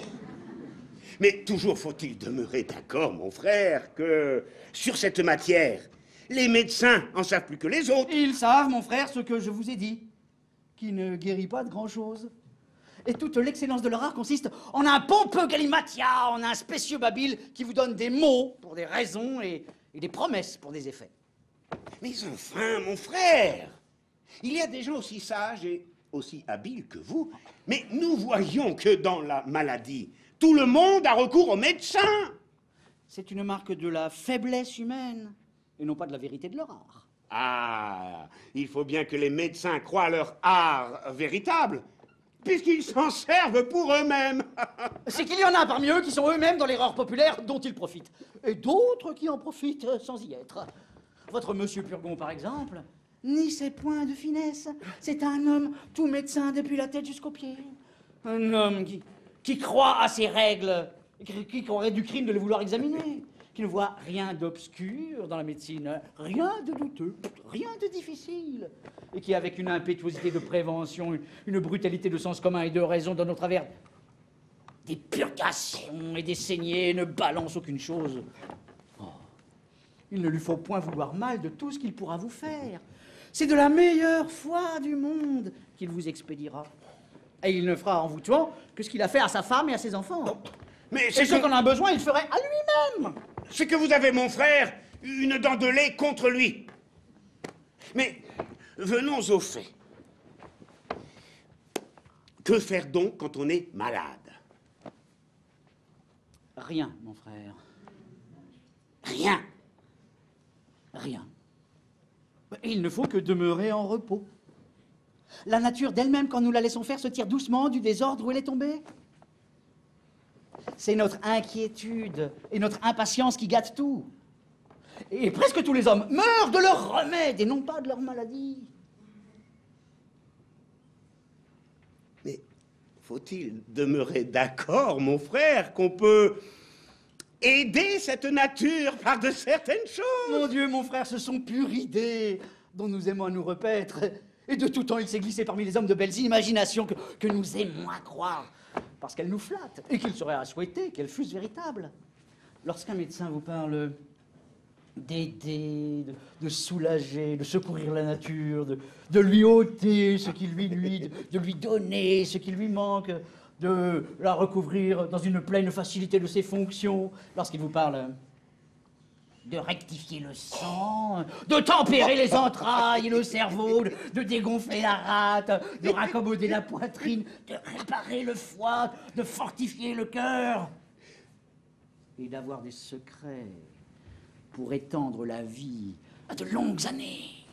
Mais toujours faut-il demeurer d'accord, mon frère, que sur cette matière, les médecins en savent plus que les autres. Ils savent, mon frère, ce que je vous ai dit, qui ne guérit pas de grand-chose. Et toute l'excellence de leur art consiste en un pompeux galimatia, en un spécieux babil qui vous donne des mots pour des raisons et des promesses pour des effets. Mais enfin, mon frère, il y a des gens aussi sages et aussi habiles que vous, mais nous voyons que dans la maladie, tout le monde a recours aux médecins. C'est une marque de la faiblesse humaine, et non pas de la vérité de leur art. Ah, il faut bien que les médecins croient à leur art véritable, puisqu'ils s'en servent pour eux-mêmes. C'est qu'il y en a parmi eux qui sont eux-mêmes dans l'erreur populaire dont ils profitent, et d'autres qui en profitent sans y être. Votre monsieur Purgon, par exemple, ni ses points de finesse. C'est un homme tout médecin depuis la tête jusqu'aux pieds. Un homme qui croit à ses règles, qui aurait du crime de les vouloir examiner, qui ne voit rien d'obscur dans la médecine, rien de douteux, rien de difficile, et qui, avec une impétuosité de prévention, une brutalité de sens commun et de raison dans nos travers, des purgations et des saignées, ne balance aucune chose. Il ne lui faut point vouloir mal de tout ce qu'il pourra vous faire. C'est de la meilleure foi du monde qu'il vous expédiera. Et il ne fera en vous tuant que ce qu'il a fait à sa femme et à ses enfants. Mais Et c'est ce que, qu'on a besoin, il le ferait à lui-même. c'est que vous avez, mon frère, une dent de lait contre lui. Mais venons au fait. Que faire donc quand on est malade? Rien, mon frère. Rien. Rien. Il ne faut que demeurer en repos. La nature d'elle-même, quand nous la laissons faire, se tire doucement du désordre où elle est tombée. C'est notre inquiétude et notre impatience qui gâtent tout. Et presque tous les hommes meurent de leur remède et non pas de leur maladie. Mais faut-il demeurer d'accord, mon frère, qu'on peut aider cette nature par de certaines choses? Mon Dieu, mon frère, ce sont pures idées dont nous aimons à nous repaître. Et de tout temps, il s'est glissé parmi les hommes de belles imaginations que nous aimons à croire, parce qu'elles nous flattent, et qu'il serait à souhaiter qu'elles fussent véritables. Lorsqu'un médecin vous parle d'aider, de soulager, de secourir la nature, de lui ôter ce qui lui nuit, de lui donner ce qui lui manque, de la recouvrir dans une pleine facilité de ses fonctions, lorsqu'il vous parle de rectifier le sang, de tempérer les entrailles et le cerveau, de dégonfler la rate, de raccommoder la poitrine, de réparer le foie, de fortifier le cœur, et d'avoir des secrets pour étendre la vie à de longues années.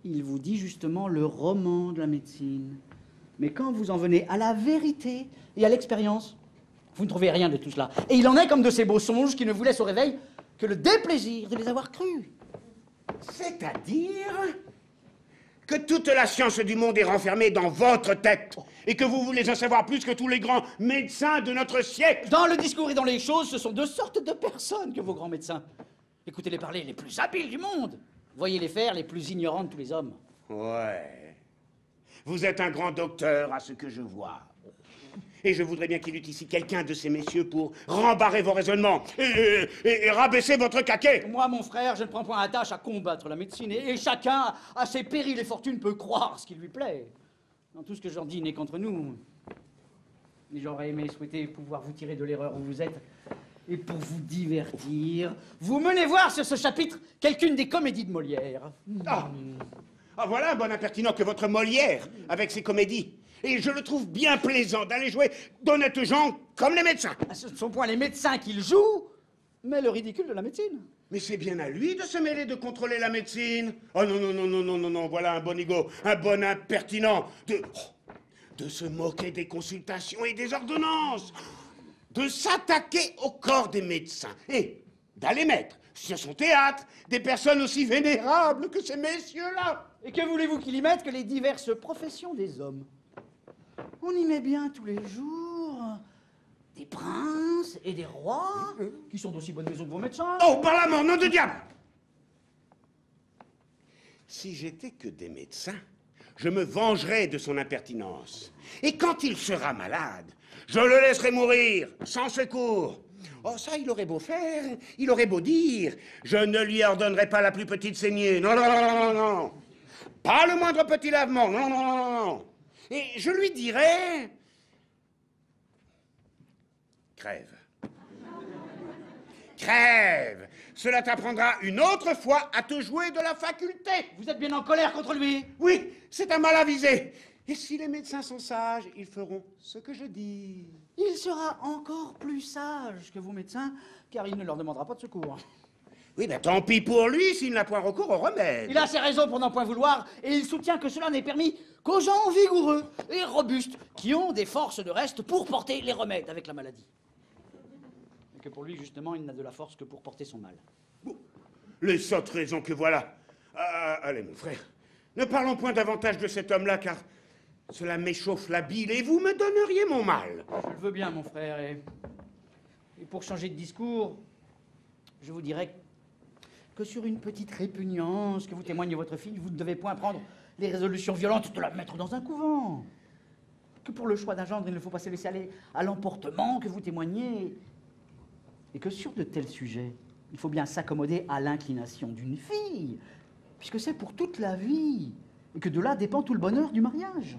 Il vous dit justement le roman de la médecine. Mais quand vous en venez à la vérité et à l'expérience, vous ne trouvez rien de tout cela. Et il en est comme de ces beaux songes qui ne vous laissent au réveil que le déplaisir de les avoir crus. C'est-à-dire que toute la science du monde est renfermée dans votre tête et que vous voulez en savoir plus que tous les grands médecins de notre siècle. Dans le discours et dans les choses, ce sont deux sortes de personnes que vos grands médecins. Écoutez-les parler, les plus habiles du monde. Voyez-les faire, les plus ignorants de tous les hommes. Ouais. Vous êtes un grand docteur, à ce que je vois. Et je voudrais bien qu'il y ait ici quelqu'un de ces messieurs pour rembarrer vos raisonnements et rabaisser votre caquet. Moi, mon frère, je ne prends point attache à combattre la médecine. Et chacun, à ses périls et fortunes, peut croire ce qui lui plaît. Dans tout ce que j'en dis n'est qu'entre nous. Mais j'aurais aimé souhaiter pouvoir vous tirer de l'erreur où vous êtes. Et pour vous divertir, vous menez voir sur ce chapitre quelqu'une des comédies de Molière. Ah, voilà un bon impertinent que votre Molière, avec ses comédies. Et je le trouve bien plaisant d'aller jouer d'honnêtes gens comme les médecins. Ce ne sont point les médecins qu'il joue, mais le ridicule de la médecine. Mais c'est bien à lui de se mêler de contrôler la médecine. Oh non, non, non, non, non, non, non, voilà un bon ego, un bon impertinent. De se moquer des consultations et des ordonnances. De s'attaquer au corps des médecins. Et d'aller mettre sur son théâtre des personnes aussi vénérables que ces messieurs-là. Et que voulez-vous qu'il y mette que les diverses professions des hommes? On y met bien tous les jours des princes et des rois, qui sont d'aussi bonnes maisons que vos médecins. Oh, par la mort, nom de diable! Si j'étais que des médecins, je me vengerais de son impertinence. Et quand il sera malade, je le laisserai mourir, sans secours. Oh, ça, il aurait beau faire, il aurait beau dire, je ne lui ordonnerai pas la plus petite saignée. Non, non, non, non, non, non. Pas le moindre petit lavement. Non, non, non, non. Et je lui dirais... Crève. Crève. Cela t'apprendra une autre fois à te jouer de la faculté. Vous êtes bien en colère contre lui? Oui, c'est un mal avisé. Et si les médecins sont sages, ils feront ce que je dis. Il sera encore plus sage que vos médecins, car il ne leur demandera pas de secours. Oui, ben tant pis pour lui s'il n'a point recours au remède. Il a ses raisons pour n'en point vouloir, et il soutient que cela n'est permis qu'aux gens vigoureux et robustes, qui ont des forces de reste pour porter les remèdes avec la maladie. Et que pour lui, justement, il n'a de la force que pour porter son mal. Bon, les sottes raisons que voilà. Allez, mon frère, ne parlons point davantage de cet homme-là, car cela m'échauffe la bile, et vous me donneriez mon mal. Je le veux bien, mon frère, et pour changer de discours, je vous dirais que sur une petite répugnance que vous témoigne votre fille, vous ne devez point prendre les résolutions violentes de la mettre dans un couvent. Que pour le choix d'un gendre, il ne faut pas se laisser aller à l'emportement que vous témoignez. Et que sur de tels sujets, il faut bien s'accommoder à l'inclination d'une fille, puisque c'est pour toute la vie. et que de là dépend tout le bonheur du mariage.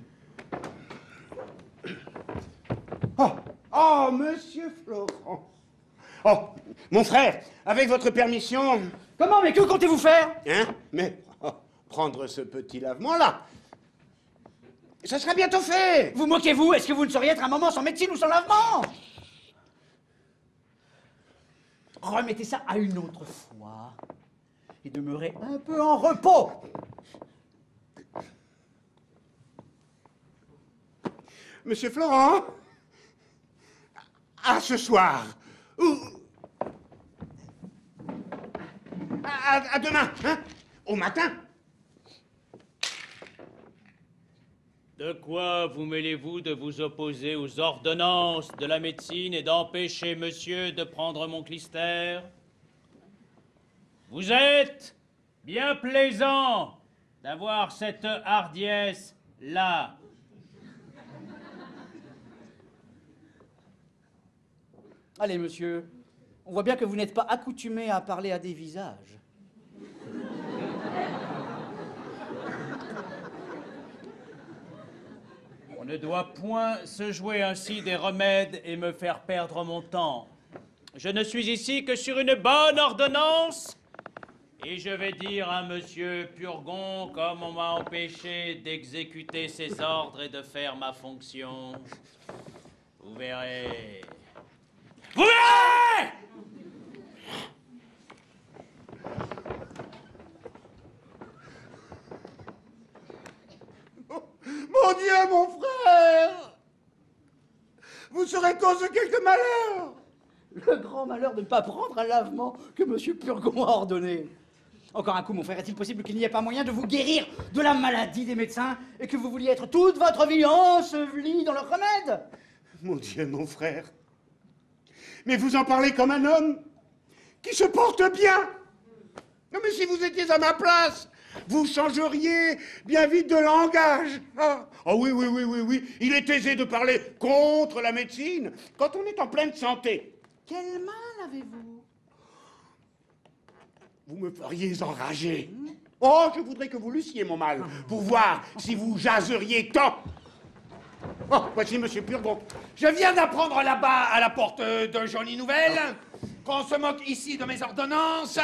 Oh, monsieur Florent. Oh, mon frère, avec votre permission... Comment? Mais que comptez-vous faire? Hein? Mais prendre ce petit lavement-là. Ça sera bientôt fait. Vous moquez-vous? Est-ce que vous ne sauriez être un moment sans médecine ou sans lavement? Remettez ça à une autre fois et demeurez un peu en repos. Monsieur Florent? À ce soir. Ou... À demain, hein? Au matin. De quoi vous mêlez-vous de vous opposer aux ordonnances de la médecine et d'empêcher monsieur de prendre mon clistère? Vous êtes bien plaisant d'avoir cette hardiesse-là. Allez, monsieur, on voit bien que vous n'êtes pas accoutumé à parler à des visages. On ne doit point se jouer ainsi des remèdes et me faire perdre mon temps. Je ne suis ici que sur une bonne ordonnance. Et je vais dire à monsieur Purgon comme on m'a empêché d'exécuter ses ordres et de faire ma fonction. Vous verrez. Vous verrez! Mon Dieu, mon frère! Vous serez cause de quelque malheur! Le grand malheur de ne pas prendre un lavement que monsieur Purgon a ordonné. Encore un coup, mon frère, est-il possible qu'il n'y ait pas moyen de vous guérir de la maladie des médecins et que vous vouliez être toute votre vie enseveli dans leurs remèdes? Mon Dieu, mon frère. Mais vous en parlez comme un homme qui se porte bien. Non, mais si vous étiez à ma place, vous changeriez bien vite de langage. Ah oui, oui. Il est aisé de parler contre la médecine quand on est en pleine santé. Quel mal avez-vous? Vous me feriez enrager. Oh, je voudrais que vous lussiez mon mal pour voir si vous jaseriez tant. Oh, voici monsieur Purgon. Je viens d'apprendre là-bas, à la porte de Jolie Nouvelle, qu'on se moque ici de mes ordonnances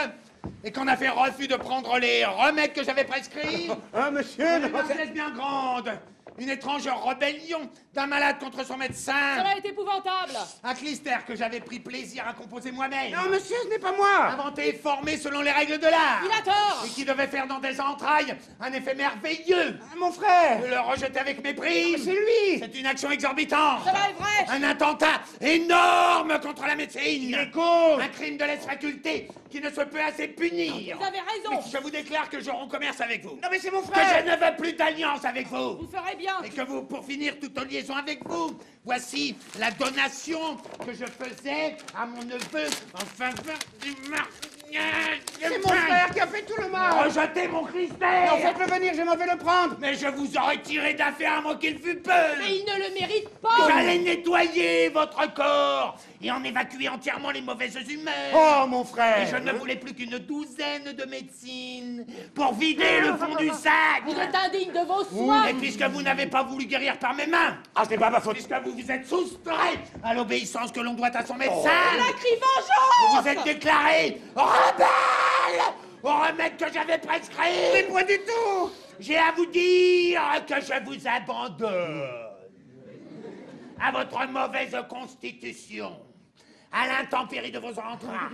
et qu'on a fait refus de prendre les remèdes que j'avais prescrits. Ah, monsieur, Une laisse bien grande. Une étrange rébellion d'un malade contre son médecin. Cela est épouvantable. Un clistère que j'avais pris plaisir à composer moi-même. Non, monsieur, ce n'est pas moi. Inventé et formé selon les règles de l'art. Il a tort. Et qui devait faire dans des entrailles un effet merveilleux. Mon frère. Le rejeter avec mépris. C'est lui. C'est une action exorbitante. Cela est vrai. Un attentat énorme contre la médecine. Il est cause. Un crime de lèse-faculté qui ne se peut assez punir. Vous avez raison. Mais je vous déclare que je romps commerce avec vous. Non, mais c'est mon Que frère. je ne veux plus d'alliance avec vous. Vous ferez bien. Et que vous, pour finir toute liaison avec vous, voici la donation que je faisais à mon neveu en faveur du mariage. C'est mon frère qui a fait tout le mal. Rejetez mon clistère. Non, faites-le venir, je m'en vais le prendre. Mais je vous aurais tiré d'affaire à moins qu'il fût peu. Mais il ne le mérite pas. J'allais nettoyer votre corps et en évacuer entièrement les mauvaises humeurs. Oh, mon frère. Et je ne voulais plus qu'une douzaine de médecines pour vider le fond du sac. Vous êtes indigne de vos soins. Et puisque vous n'avez pas voulu guérir par mes mains, Ah, c'est pas ma faute. puisque vous vous êtes soustrait à l'obéissance que l'on doit à son médecin, La crie vengeance. vous vous êtes déclaré rebelle au remède que j'avais prescrit. Mais pas du tout. J'ai à vous dire que je vous abandonne à votre mauvaise constitution, à l'intempérie de vos entrailles,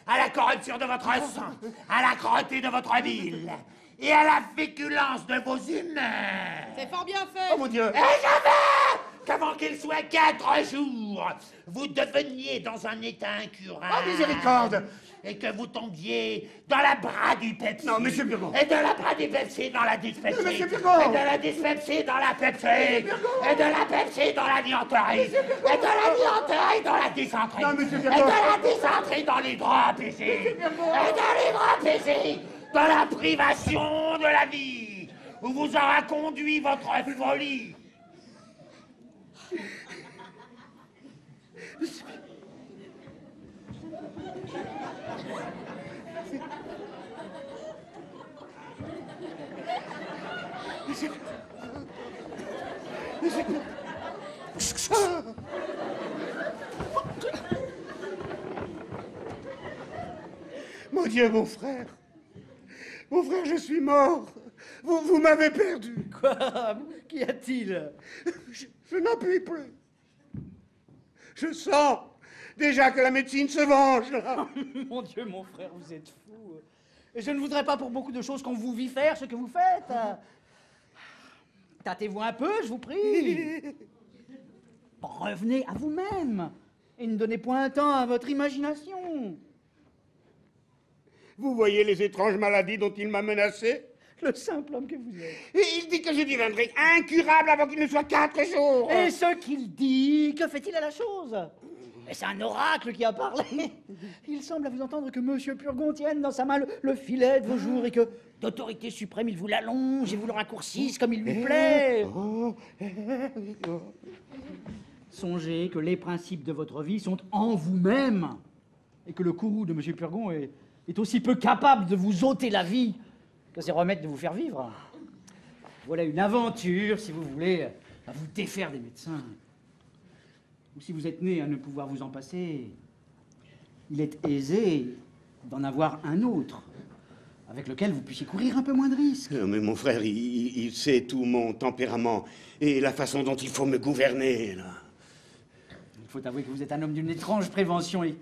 à la corruption de votre sang, à la crotteté de votre bile et à la féculence de vos humeurs. C'est fort bien fait. Oh, mon Dieu. Et je veux qu'avant qu'il soit 4 jours, vous deveniez dans un état incurable. Oh, miséricorde. Et que vous tombiez dans la bradipepsie. Non, monsieur Purgon. Et de la bradipepsie dans la dyspepsie. Mais monsieur Purgon. Et de la dyspepsie dans la pepsie. Et de la pepsie dans la dianterie. Et de la dianterie dans la dysenterie. Non, monsieur Et Purgon. de la dysenterie dans l'hydropésie. Et de l'hydropésie dans la privation de la vie, où vous aura conduit votre folie. Mon Dieu, mon frère. Mon frère, je suis mort. Vous m'avez perdu. Quoi? Qu'y a-t-il? Je n'en puis plus. Je sens déjà que la médecine se venge, là. Mon Dieu, mon frère, vous êtes fou. Je ne voudrais pas pour beaucoup de choses qu'on vous vit faire ce que vous faites. Tâtez-vous un peu, je vous prie. Revenez à vous-même et ne donnez point un temps à votre imagination. Vous voyez les étranges maladies dont il m'a menacé? Le simple homme que vous êtes. Et il dit que je deviendrai incurable avant qu'il ne soit 4 jours. Et ce qu'il dit, que fait-il à la chose? Mais c'est un oracle qui a parlé. Il semble à vous entendre que Monsieur Purgon tienne dans sa main le filet de vos jours et que, d'autorité suprême, il vous l'allonge et vous le raccourcisse comme il lui plaît. Songez que les principes de votre vie sont en vous-même et que le courroux de Monsieur Purgon est aussi peu capable de vous ôter la vie que ses remèdes de vous faire vivre. Voilà une aventure, si vous voulez, à vous défaire des médecins. Ou si vous êtes né à ne pouvoir vous en passer, il est aisé d'en avoir un autre, avec lequel vous puissiez courir un peu moins de risques. Mais mon frère, il sait tout mon tempérament et la façon dont il faut me gouverner, là. Il faut avouer que vous êtes un homme d'une étrange prévention et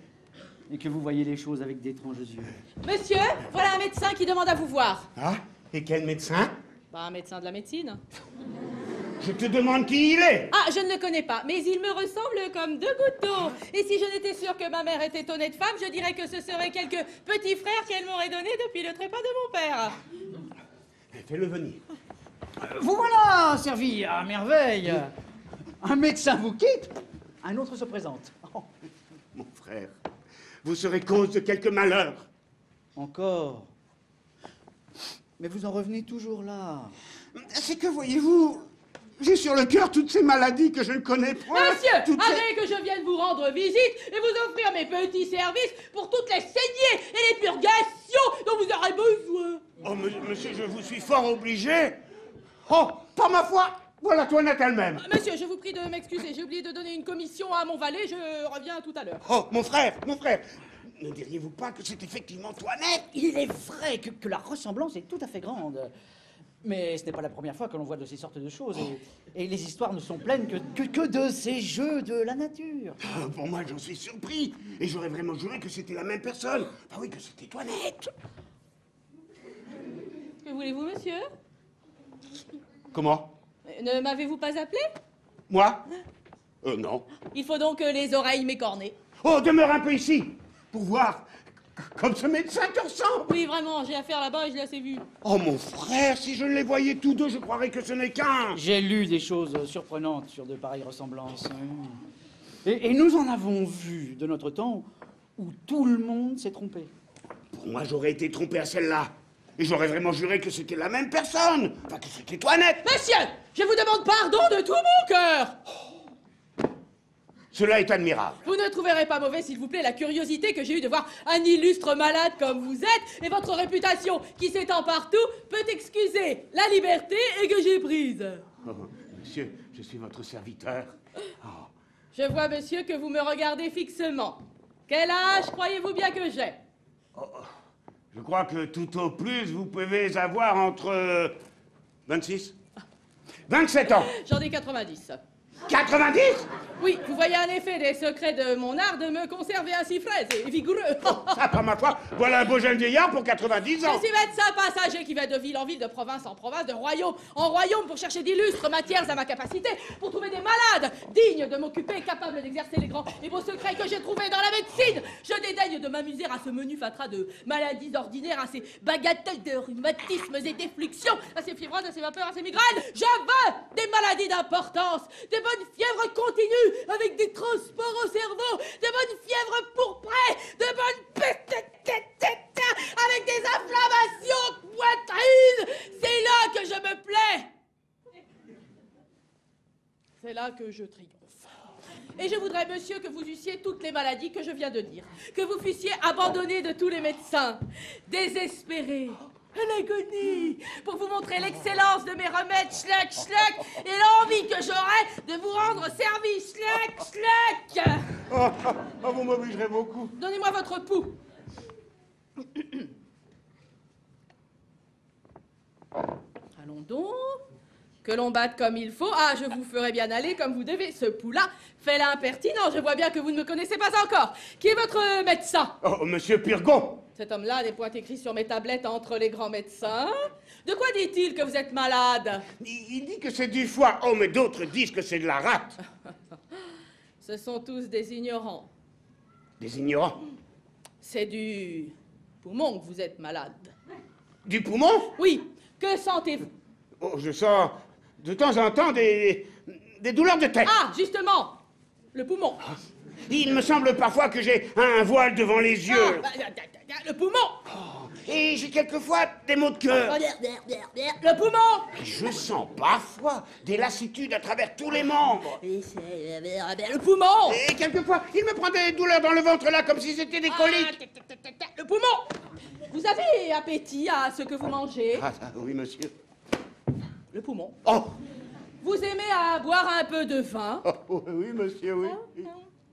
que vous voyez les choses avec d'étranges yeux. Monsieur, voilà un médecin qui demande à vous voir. Ah? Et quel médecin? Bah, un médecin de la médecine. Je te demande qui il est. Ah, je ne le connais pas, mais il me ressemble comme 2 gouttes d'eau. Et si je n'étais sûre que ma mère était honnête femme, je dirais que ce seraient quelques petits frères qu'elle m'aurait donnés depuis le trépas de mon père. Fais-le venir. Vous voilà servi à merveille. Un médecin vous quitte, un autre se présente. Oh. Mon frère, vous serez cause de quelque malheur. Encore? Mais vous en revenez toujours là. C'est que, voyez-vous, j'ai sur le cœur toutes ces maladies que je ne connais pas. Monsieur, allez que je vienne vous rendre visite et vous offrir mes petits services pour toutes les saignées et les purgations dont vous aurez besoin. Oh, monsieur, je vous suis fort obligé. Oh, par ma foi, voilà Toinette elle-même. Monsieur, je vous prie de m'excuser, j'ai oublié de donner une commission à mon valet, je reviens tout à l'heure. Oh, mon frère, ne diriez-vous pas que c'est effectivement Toinette? Il est vrai que la ressemblance est tout à fait grande. Mais ce n'est pas la première fois que l'on voit de ces sortes de choses. Et les histoires ne sont pleines que de ces jeux de la nature. Pour moi, j'en suis surpris. Et j'aurais vraiment juré que c'était la même personne. Ah oui, que c'était Toinette. Que voulez-vous, monsieur? Comment? Ne m'avez-vous pas appelé? Moi? Non. Il faut donc les oreilles m'écorner. Oh, demeure un peu ici, pour voir. Comme ce médecin te ressemble. Oui, vraiment, j'ai affaire là-bas et je l'ai assez vu. Oh, mon frère, si je les voyais tous deux, je croirais que ce n'est qu'un. J'ai lu des choses surprenantes sur de pareilles ressemblances. Et nous en avons vu de notre temps où tout le monde s'est trompé. Pour moi, j'aurais été trompé à celle-là. Et j'aurais vraiment juré que c'était la même personne. Enfin, que c'était Toinette. Monsieur, je vous demande pardon de tout mon cœur. Cela est admirable. Vous ne trouverez pas mauvais, s'il vous plaît, la curiosité que j'ai eue de voir un illustre malade comme vous êtes, et votre réputation, qui s'étend partout, peut excuser la liberté et que j'ai prise. Oh, monsieur, je suis votre serviteur. Oh. Je vois, monsieur, que vous me regardez fixement. Quel âge croyez-vous bien que j'ai? Je crois que tout au plus, vous pouvez avoir entre 26, 27 ans. J'en ai 90. 90? Oui, vous voyez en effet des secrets de mon art de me conserver ainsi frais et vigoureux. Ça, par ma foi, voilà un beau jeune vieillard pour 90 ans. Je suis médecin passager qui va de ville en ville, de province en province, de royaume en royaume pour chercher d'illustres matières à ma capacité, pour trouver des malades dignes de m'occuper, capables d'exercer les grands et beaux secrets que j'ai trouvés dans la médecine. Je dédaigne de m'amuser à ce menu fatras de maladies ordinaires, à ces bagatelles de rhumatismes et d'effluxions, à ces fibroses, à ces vapeurs, à ces migraines. Je veux des maladies d'importance, des bonnes fièvres continues avec des transports au cerveau, de bonnes fièvres pourprées, de bonnes pestes avec des inflammations de poitrine. C'est là que je me plais. C'est là que je triomphe. Et je voudrais, monsieur, que vous eussiez toutes les maladies que je viens de dire, que vous fussiez abandonné de tous les médecins, désespéré, à l'agonie, pour vous montrer l'excellence de mes remèdes, schleck, schleck, et l'envie que j'aurais de vous rendre service, schleck, schleck. Vous m'obligerez beaucoup. Donnez-moi votre pouls. Allons donc. Que l'on batte comme il faut. Ah, je vous ferai bien aller comme vous devez. Ce pouls-là fait l'impertinent. Je vois bien que vous ne me connaissez pas encore. Qui est votre médecin? Oh, monsieur Purgon. Cet homme-là n'est point écrit sur mes tablettes entre les grands médecins. De quoi dit-il que vous êtes malade? Il dit que c'est du foie. Oh, mais d'autres disent que c'est de la rate. Ce sont tous des ignorants. Des ignorants? C'est du poumon que vous êtes malade. Du poumon? Oui. Que sentez-vous? Oh, je sens de temps en temps des douleurs de tête. Ah, justement, le poumon. Il me semble parfois que j'ai un voile devant les yeux. Le poumon. Et j'ai quelquefois des maux de cœur. Le poumon. Je sens parfois des lassitudes à travers tous les membres. Le poumon. Et quelquefois, il me prend des douleurs dans le ventre là, comme si c'était des coliques. Le poumon. Vous avez appétit à ce que vous mangez? Oui, monsieur. Le poumon. Oh. Vous aimez à boire un peu de vin? Oui, monsieur, oui.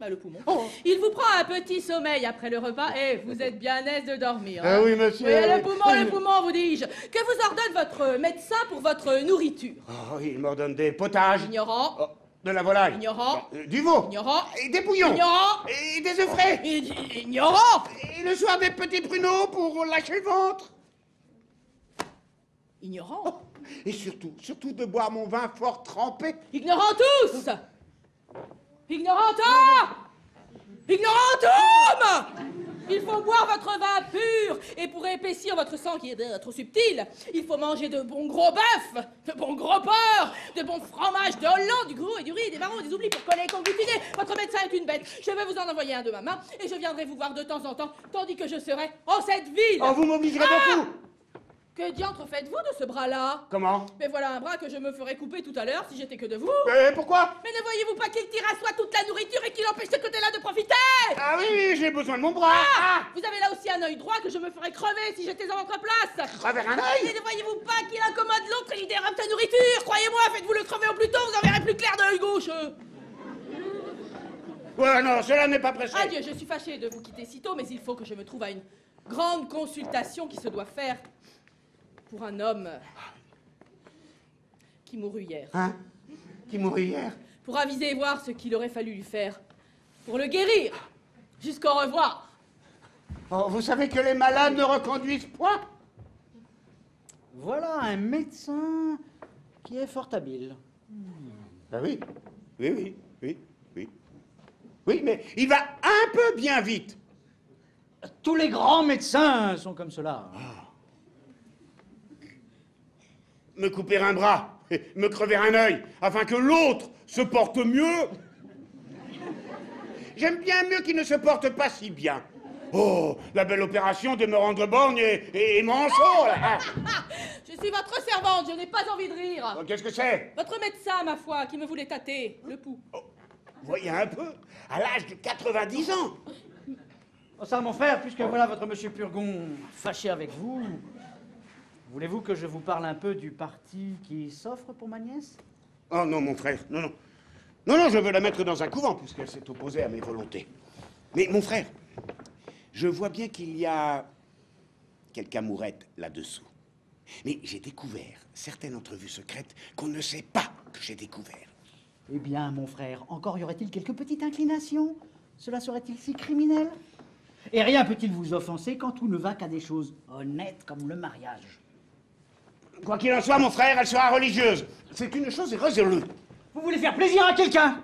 Le poumon. Il vous prend un petit sommeil après le repas et vous êtes bien aise de dormir. Ah oui, monsieur. Oui, le poumon, vous dis-je. Que vous ordonne votre médecin pour votre nourriture? Oh, il m'ordonne des potages. Ignorant. Oh, de la volaille. Ignorant. Du veau. Ignorant. Et des bouillons. Ignorant. Et des œufs frais. Ignorant. Et le soir, des petits pruneaux pour lâcher le ventre. Ignorant. Oh, et surtout de boire mon vin fort trempé. Ignorant tous. Ignorantum! Ignorantum! Il faut boire votre vin pur, et pour épaissir votre sang qui est trop subtil, il faut manger de bons gros bœufs, de bons gros porcs, de bons fromages de Hollande, du gros et du riz, des marrons, des oublis pour coller et conglutiner. Votre médecin est une bête. Je vais vous en envoyer un de ma main, et je viendrai vous voir de temps en temps, tandis que je serai en cette ville. Oh, vous m'obligerez beaucoup. Que diantre faites-vous de ce bras-là? Comment? Mais voilà un bras que je me ferais couper tout à l'heure si j'étais que de vous. Mais pourquoi? Mais ne voyez-vous pas qu'il tire à soi toute la nourriture et qu'il empêche ce côté-là de profiter? Ah oui, j'ai besoin de mon bras. Vous avez là aussi un œil droit que je me ferais crever si j'étais en votre place. Crever un œil? Mais ne voyez-vous pas qu'il incommode l'autre et il dérape sa nourriture? Croyez-moi, faites-vous le crever au plus tôt, vous en verrez plus clair de l'œil gauche. Ouais, non, cela n'est pas pressé. Adieu, je suis fâchée de vous quitter si tôt, mais il faut que je me trouve à une grande consultation qui se doit faire pour un homme qui mourut hier. Hein? Qui mourut hier? Pour aviser et voir ce qu'il aurait fallu lui faire pour le guérir. Jusqu'au revoir. Oh, vous savez que les malades ne reconduisent point? Voilà un médecin qui est fort habile. Ah oui, oui. Oui, mais il va un peu bien vite. Tous les grands médecins sont comme cela. Me couper un bras, me crever un œil, afin que l'autre se porte mieux. J'aime bien mieux qu'il ne se porte pas si bien. Oh, la belle opération de me rendre borgne et manchot, là. Je suis votre servante, je n'ai pas envie de rire. Oh, qu'est-ce que c'est? Votre médecin, ma foi, qui me voulait tâter, le pouls. Oh, voyez un peu, à l'âge de 90 ans. Oh, ça, mon frère, puisque voilà votre monsieur Purgon fâché avec vous, voulez-vous que je vous parle un peu du parti qui s'offre pour ma nièce? Oh non, mon frère, non. Non, je veux la mettre dans un couvent, puisqu'elle s'est opposée à mes volontés. Mais, mon frère, je vois bien qu'il y a quelque amourette là-dessous. Mais j'ai découvert certaines entrevues secrètes qu'on ne sait pas que j'ai découvert. Eh bien, mon frère, encore y aurait-il quelques petites inclinations? Cela serait-il si criminel? Et rien peut-il vous offenser quand tout ne va qu'à des choses honnêtes comme le mariage? Quoi qu'il en soit, mon frère, elle sera religieuse. C'est une chose résolue. Vous voulez faire plaisir à quelqu'un?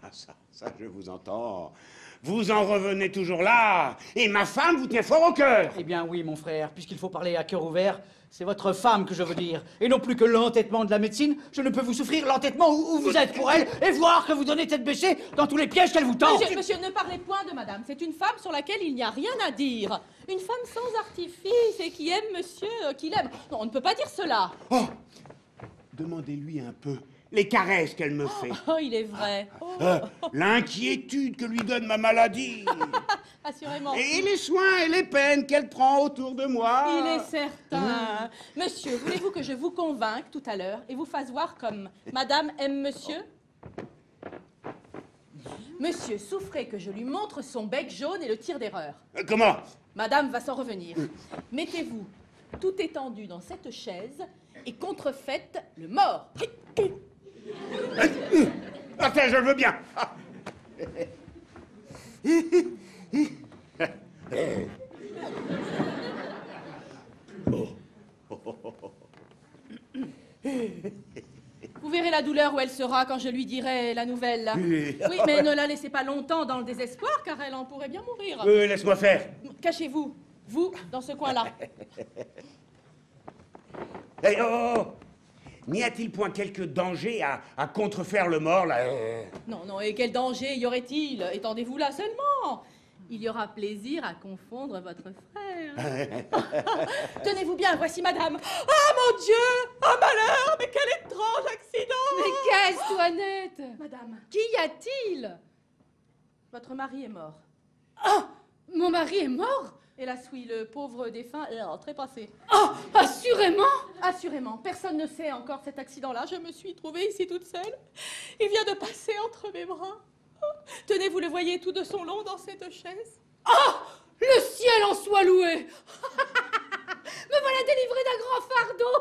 Ah, ça, je vous entends. Vous en revenez toujours là. Et ma femme vous tient fort au cœur. Eh bien oui, mon frère, puisqu'il faut parler à cœur ouvert, c'est votre femme que je veux dire, et non plus que l'entêtement de la médecine. Je ne peux vous souffrir l'entêtement où vous êtes pour elle, et voir que vous donnez tête baissée dans tous les pièges qu'elle vous tend. Monsieur, ne parlez point de madame. C'est une femme sur laquelle il n'y a rien à dire. Une femme sans artifice et qui aime monsieur, qui l'aime. Non, on ne peut pas dire cela. Oh, demandez-lui un peu les caresses qu'elle me fait. Oh, il est vrai. Oh. L'inquiétude que lui donne ma maladie. Assurément. Et les soins et les peines qu'elle prend autour de moi. Il est certain. Monsieur, voulez-vous que je vous convainque tout à l'heure et vous fasse voir comme Madame aime Monsieur? Monsieur souffrait que je lui montre son bec jaune et le tir d'erreur. Comment? Madame va s'en revenir. Mettez-vous tout étendu dans cette chaise et contrefaites le mort. Attends, je le veux bien. Vous verrez la douleur où elle sera quand je lui dirai la nouvelle. Oui. Oui, mais ne la laissez pas longtemps dans le désespoir, car elle en pourrait bien mourir. Oui, laisse-moi faire. Cachez-vous, vous, dans ce coin-là. Hey, oh. N'y a-t-il point quelque danger à contrefaire le mort, là? Non, non, et quel danger y aurait-il? Étendez-vous là seulement. Il y aura plaisir à confondre votre frère. Tenez-vous bien, voici madame. Ah, mon Dieu! Un malheur! Mais quel étrange accident! Mais qu'est-ce, Toinette? Madame, Qu'y a-t-il? votre mari est mort. Ah! Mon mari est mort? Hélas, oui, le pauvre défunt est trépassé. Ah! Assurément? Assurément, personne ne sait encore cet accident-là. Je me suis trouvée ici toute seule. Il vient de passer entre mes bras. Tenez, vous le voyez tout de son long dans cette chaise. Ah! Le ciel en soit loué! Me voilà délivrée d'un grand fardeau!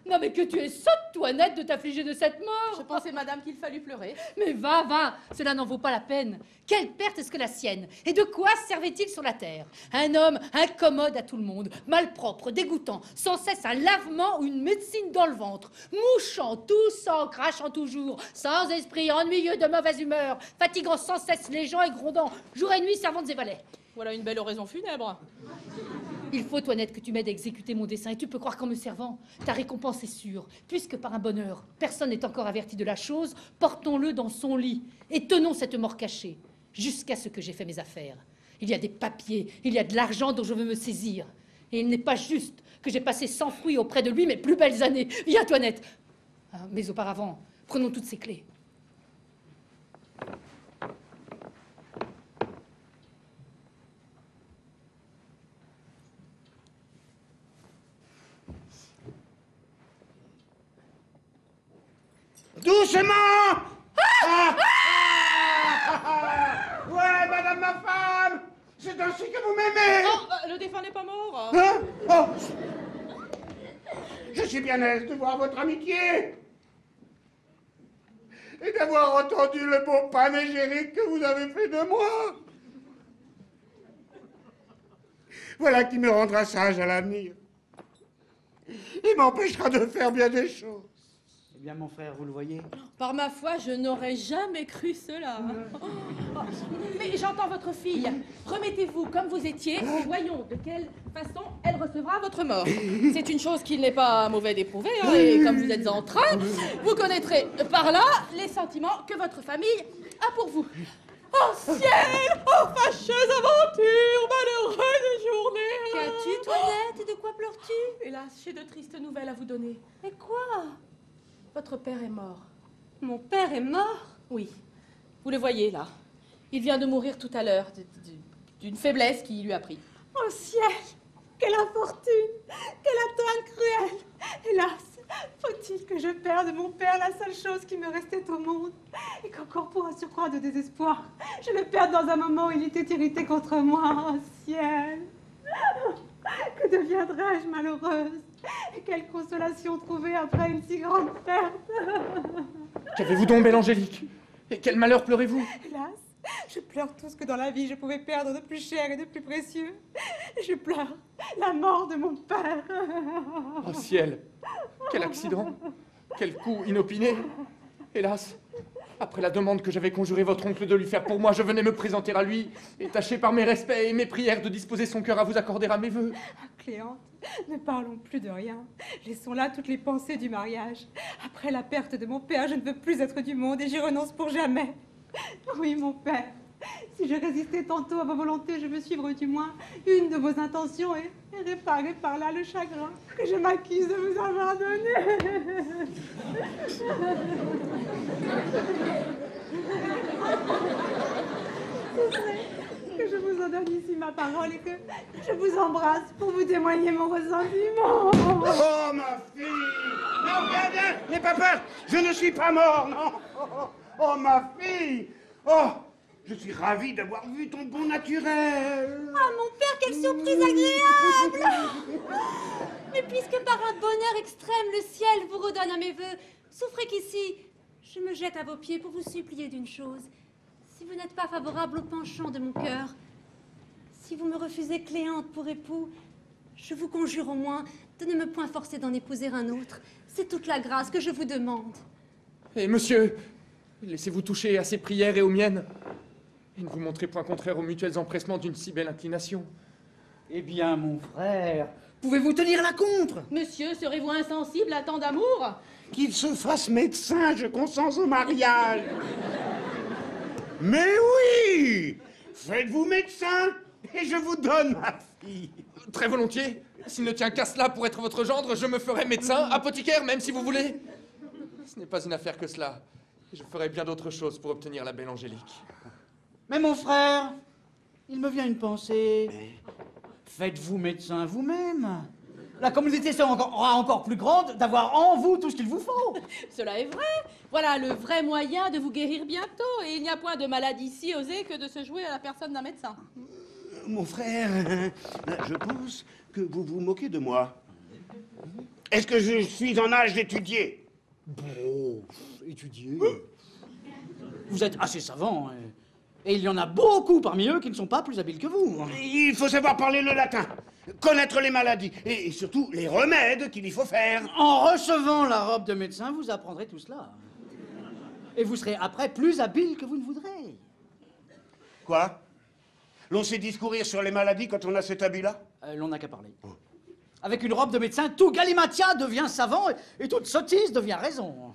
Non mais que tu es sotte, Toinette, de t'affliger de cette mort! Je pensais, madame, qu'il fallut pleurer. Mais va, cela n'en vaut pas la peine. Quelle perte est-ce que la sienne? Et de quoi servait-il sur la terre? Un homme incommode à tout le monde, malpropre, dégoûtant, sans cesse un lavement ou une médecine dans le ventre, mouchant, toussant, crachant toujours, sans esprit, ennuyeux, de mauvaise humeur, fatiguant sans cesse les gens et grondant, jour et nuit, servantes et valets. Voilà une belle oraison funèbre. Il faut, Toinette, que tu m'aides à exécuter mon dessein, et tu peux croire qu'en me servant, ta récompense est sûre. Puisque par un bonheur, personne n'est encore averti de la chose, portons-le dans son lit, et tenons cette mort cachée, jusqu'à ce que j'ai fait mes affaires. Il y a des papiers, il y a de l'argent dont je veux me saisir. Et il n'est pas juste que j'ai passé sans fruit auprès de lui mes plus belles années. Viens, Toinette. Ah, mais auparavant, prenons toutes ces clés. Doucement! Ouais, madame ma femme! C'est ainsi que vous m'aimez! Non, le défunt n'est pas mort. Hein? Oh! Je suis bien aise de voir votre amitié et d'avoir entendu le beau panégyrique que vous avez fait de moi. Voilà qui me rendra sage à l'avenir et m'empêchera de faire bien des choses. Eh bien, mon frère, vous le voyez? Par ma foi, je n'aurais jamais cru cela. Mais j'entends votre fille. Remettez-vous comme vous étiez et voyons de quelle façon elle recevra votre mort. C'est une chose qu'il n'est pas mauvais d'éprouver, hein, et comme vous êtes en train, vous connaîtrez par là les sentiments que votre famille a pour vous. Oh ciel! Oh fâcheuse aventure! Malheureuse journée! Qu'as-tu, Toinette? Et de quoi pleures-tu? Hélas, j'ai de tristes nouvelles à vous donner. Et quoi? Votre père est mort. Mon père est mort? Oui. Vous le voyez là. Il vient de mourir tout à l'heure d'une faiblesse qui lui a pris. Oh ciel! Quelle infortune! Quelle atteinte cruelle! Hélas, faut-il que je perde mon père, la seule chose qui me restait au monde, et qu'encore pour un surcroît de désespoir, je le perde dans un moment où il était irrité contre moi. Oh ciel! Que deviendrais-je malheureuse? Et quelle consolation trouver après une si grande perte? Qu'avez-vous donc, belle Angélique? Et quel malheur pleurez-vous? Hélas, je pleure tout ce que dans la vie je pouvais perdre de plus cher et de plus précieux. Je pleure la mort de mon père. Oh ciel! Quel accident! Quel coup inopiné! Hélas! Après la demande que j'avais conjuré votre oncle de lui faire pour moi, je venais me présenter à lui et tâcher par mes respects et mes prières de disposer son cœur à vous accorder à mes vœux. Cléante, ne parlons plus de rien. Laissons là toutes les pensées du mariage. Après la perte de mon père, je ne veux plus être du monde et j'y renonce pour jamais. Oui, mon père, Si je résistais tantôt à vos volontés, je veux suivre du moins une de vos intentions et réparer par là le chagrin que je m'accuse de vous avoir donné. Ce serait que je vous en donne ici ma parole et que je vous embrasse pour vous témoigner mon ressentiment. Oh, ma fille! Non, viens, n'aie pas peur! Je ne suis pas mort, non! Oh, ma fille! Oh, je suis ravi d'avoir vu ton bon naturel! Ah, mon père, quelle surprise agréable! Mais puisque par un bonheur extrême, le ciel vous redonne à mes vœux, souffrez qu'ici, je me jette à vos pieds pour vous supplier d'une chose. Si vous n'êtes pas favorable au penchant de mon cœur, si vous me refusez Cléante pour époux, je vous conjure au moins de ne me point forcer d'en épouser un autre. C'est toute la grâce que je vous demande. Et monsieur, laissez-vous toucher à ses prières et aux miennes, et ne vous montrez point contraire aux mutuels empressements d'une si belle inclination. Eh bien, mon frère, pouvez-vous tenir la contre? Monsieur, serez-vous insensible à tant d'amour? Qu'il se fasse médecin, je consens au mariage! Mais oui! Faites-vous médecin et je vous donne ma fille. Très volontiers. S'il ne tient qu'à cela pour être votre gendre, je me ferai médecin, apothicaire même si vous voulez. Ce n'est pas une affaire que cela. Je ferai bien d'autres choses pour obtenir la belle Angélique. Mais mon frère, il me vient une pensée. Faites-vous médecin vous-même. La communauté sera encore plus grande d'avoir en vous tout ce qu'il vous faut. Cela est vrai. Voilà le vrai moyen de vous guérir bientôt. Et il n'y a point de maladie si osée que de se jouer à la personne d'un médecin. Mon frère, je pense que vous vous moquez de moi. Est-ce que je suis en âge d'étudier? Bon, étudier. Vous êtes assez savant. Et il y en a beaucoup parmi eux qui ne sont pas plus habiles que vous. Il faut savoir parler le latin, connaître les maladies et surtout les remèdes qu'il y faut faire. En recevant la robe de médecin, vous apprendrez tout cela. Et vous serez après plus habile que vous ne voudrez. Quoi? L'on sait discourir sur les maladies quand on a cet habit-là? L'on n'a qu'à parler. Avec une robe de médecin, tout galimatia devient savant et toute sottise devient raison.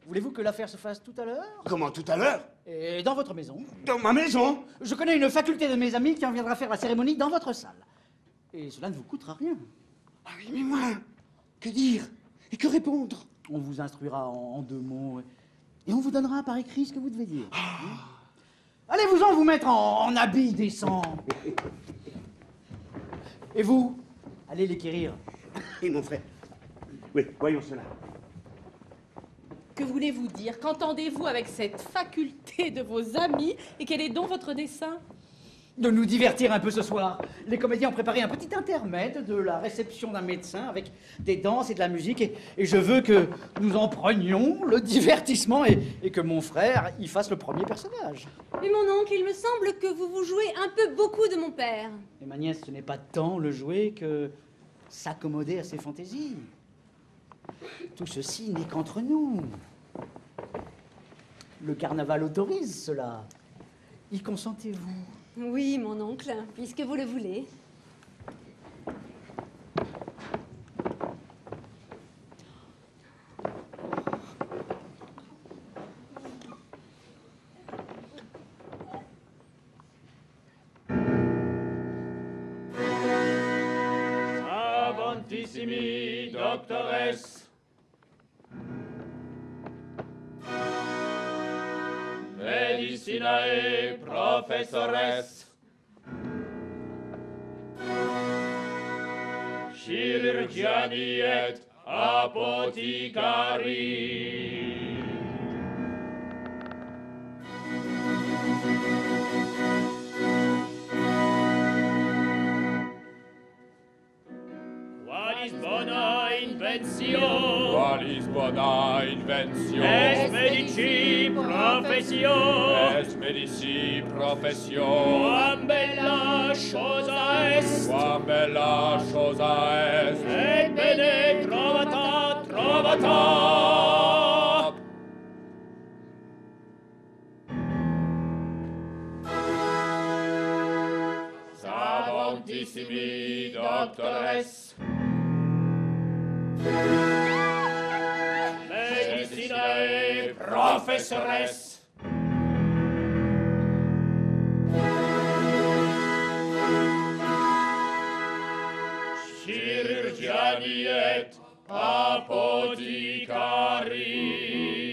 Voulez-vous que l'affaire se fasse tout à l'heure? Comment, tout à l'heure? Et dans votre maison. Dans ma maison? Je connais une faculté de mes amis qui en viendra faire la cérémonie dans votre salle. Et cela ne vous coûtera rien. Ah oui, mais moi, que dire et que répondre? On vous instruira en 2 mots et on vous donnera par écrit ce que vous devez dire. Allez-vous-en vous mettre en habit décent. Et vous, allez l'équérir. Et mon frère? Oui, voyons cela. Que voulez-vous dire? Qu'entendez-vous avec cette faculté de vos amis? Et quel est donc votre dessein? De nous divertir un peu ce soir. Les comédiens ont préparé un petit intermède de la réception d'un médecin avec des danses et de la musique. Et je veux que nous en prenions le divertissement et que mon frère y fasse le premier personnage. Mais mon oncle, il me semble que vous vous jouez un peu beaucoup de mon père. Et ma nièce, ce n'est pas tant le jouer que s'accommoder à ses fantaisies. Tout ceci n'est qu'entre nous. Le carnaval autorise cela. Y consentez-vous? Oui, mon oncle, puisque vous le voulez. Savantissimi doctores, medicinae professores, chirurgiani et apothecari. Qualis bona invention? Qualis bona invention? Est medici profession? Est medici profession? Quam bella cosa est? Quam bella cosa est? Et bene trovata, trovata! Savantissimi doctores, Medicinae professores, physiciani et apothicari.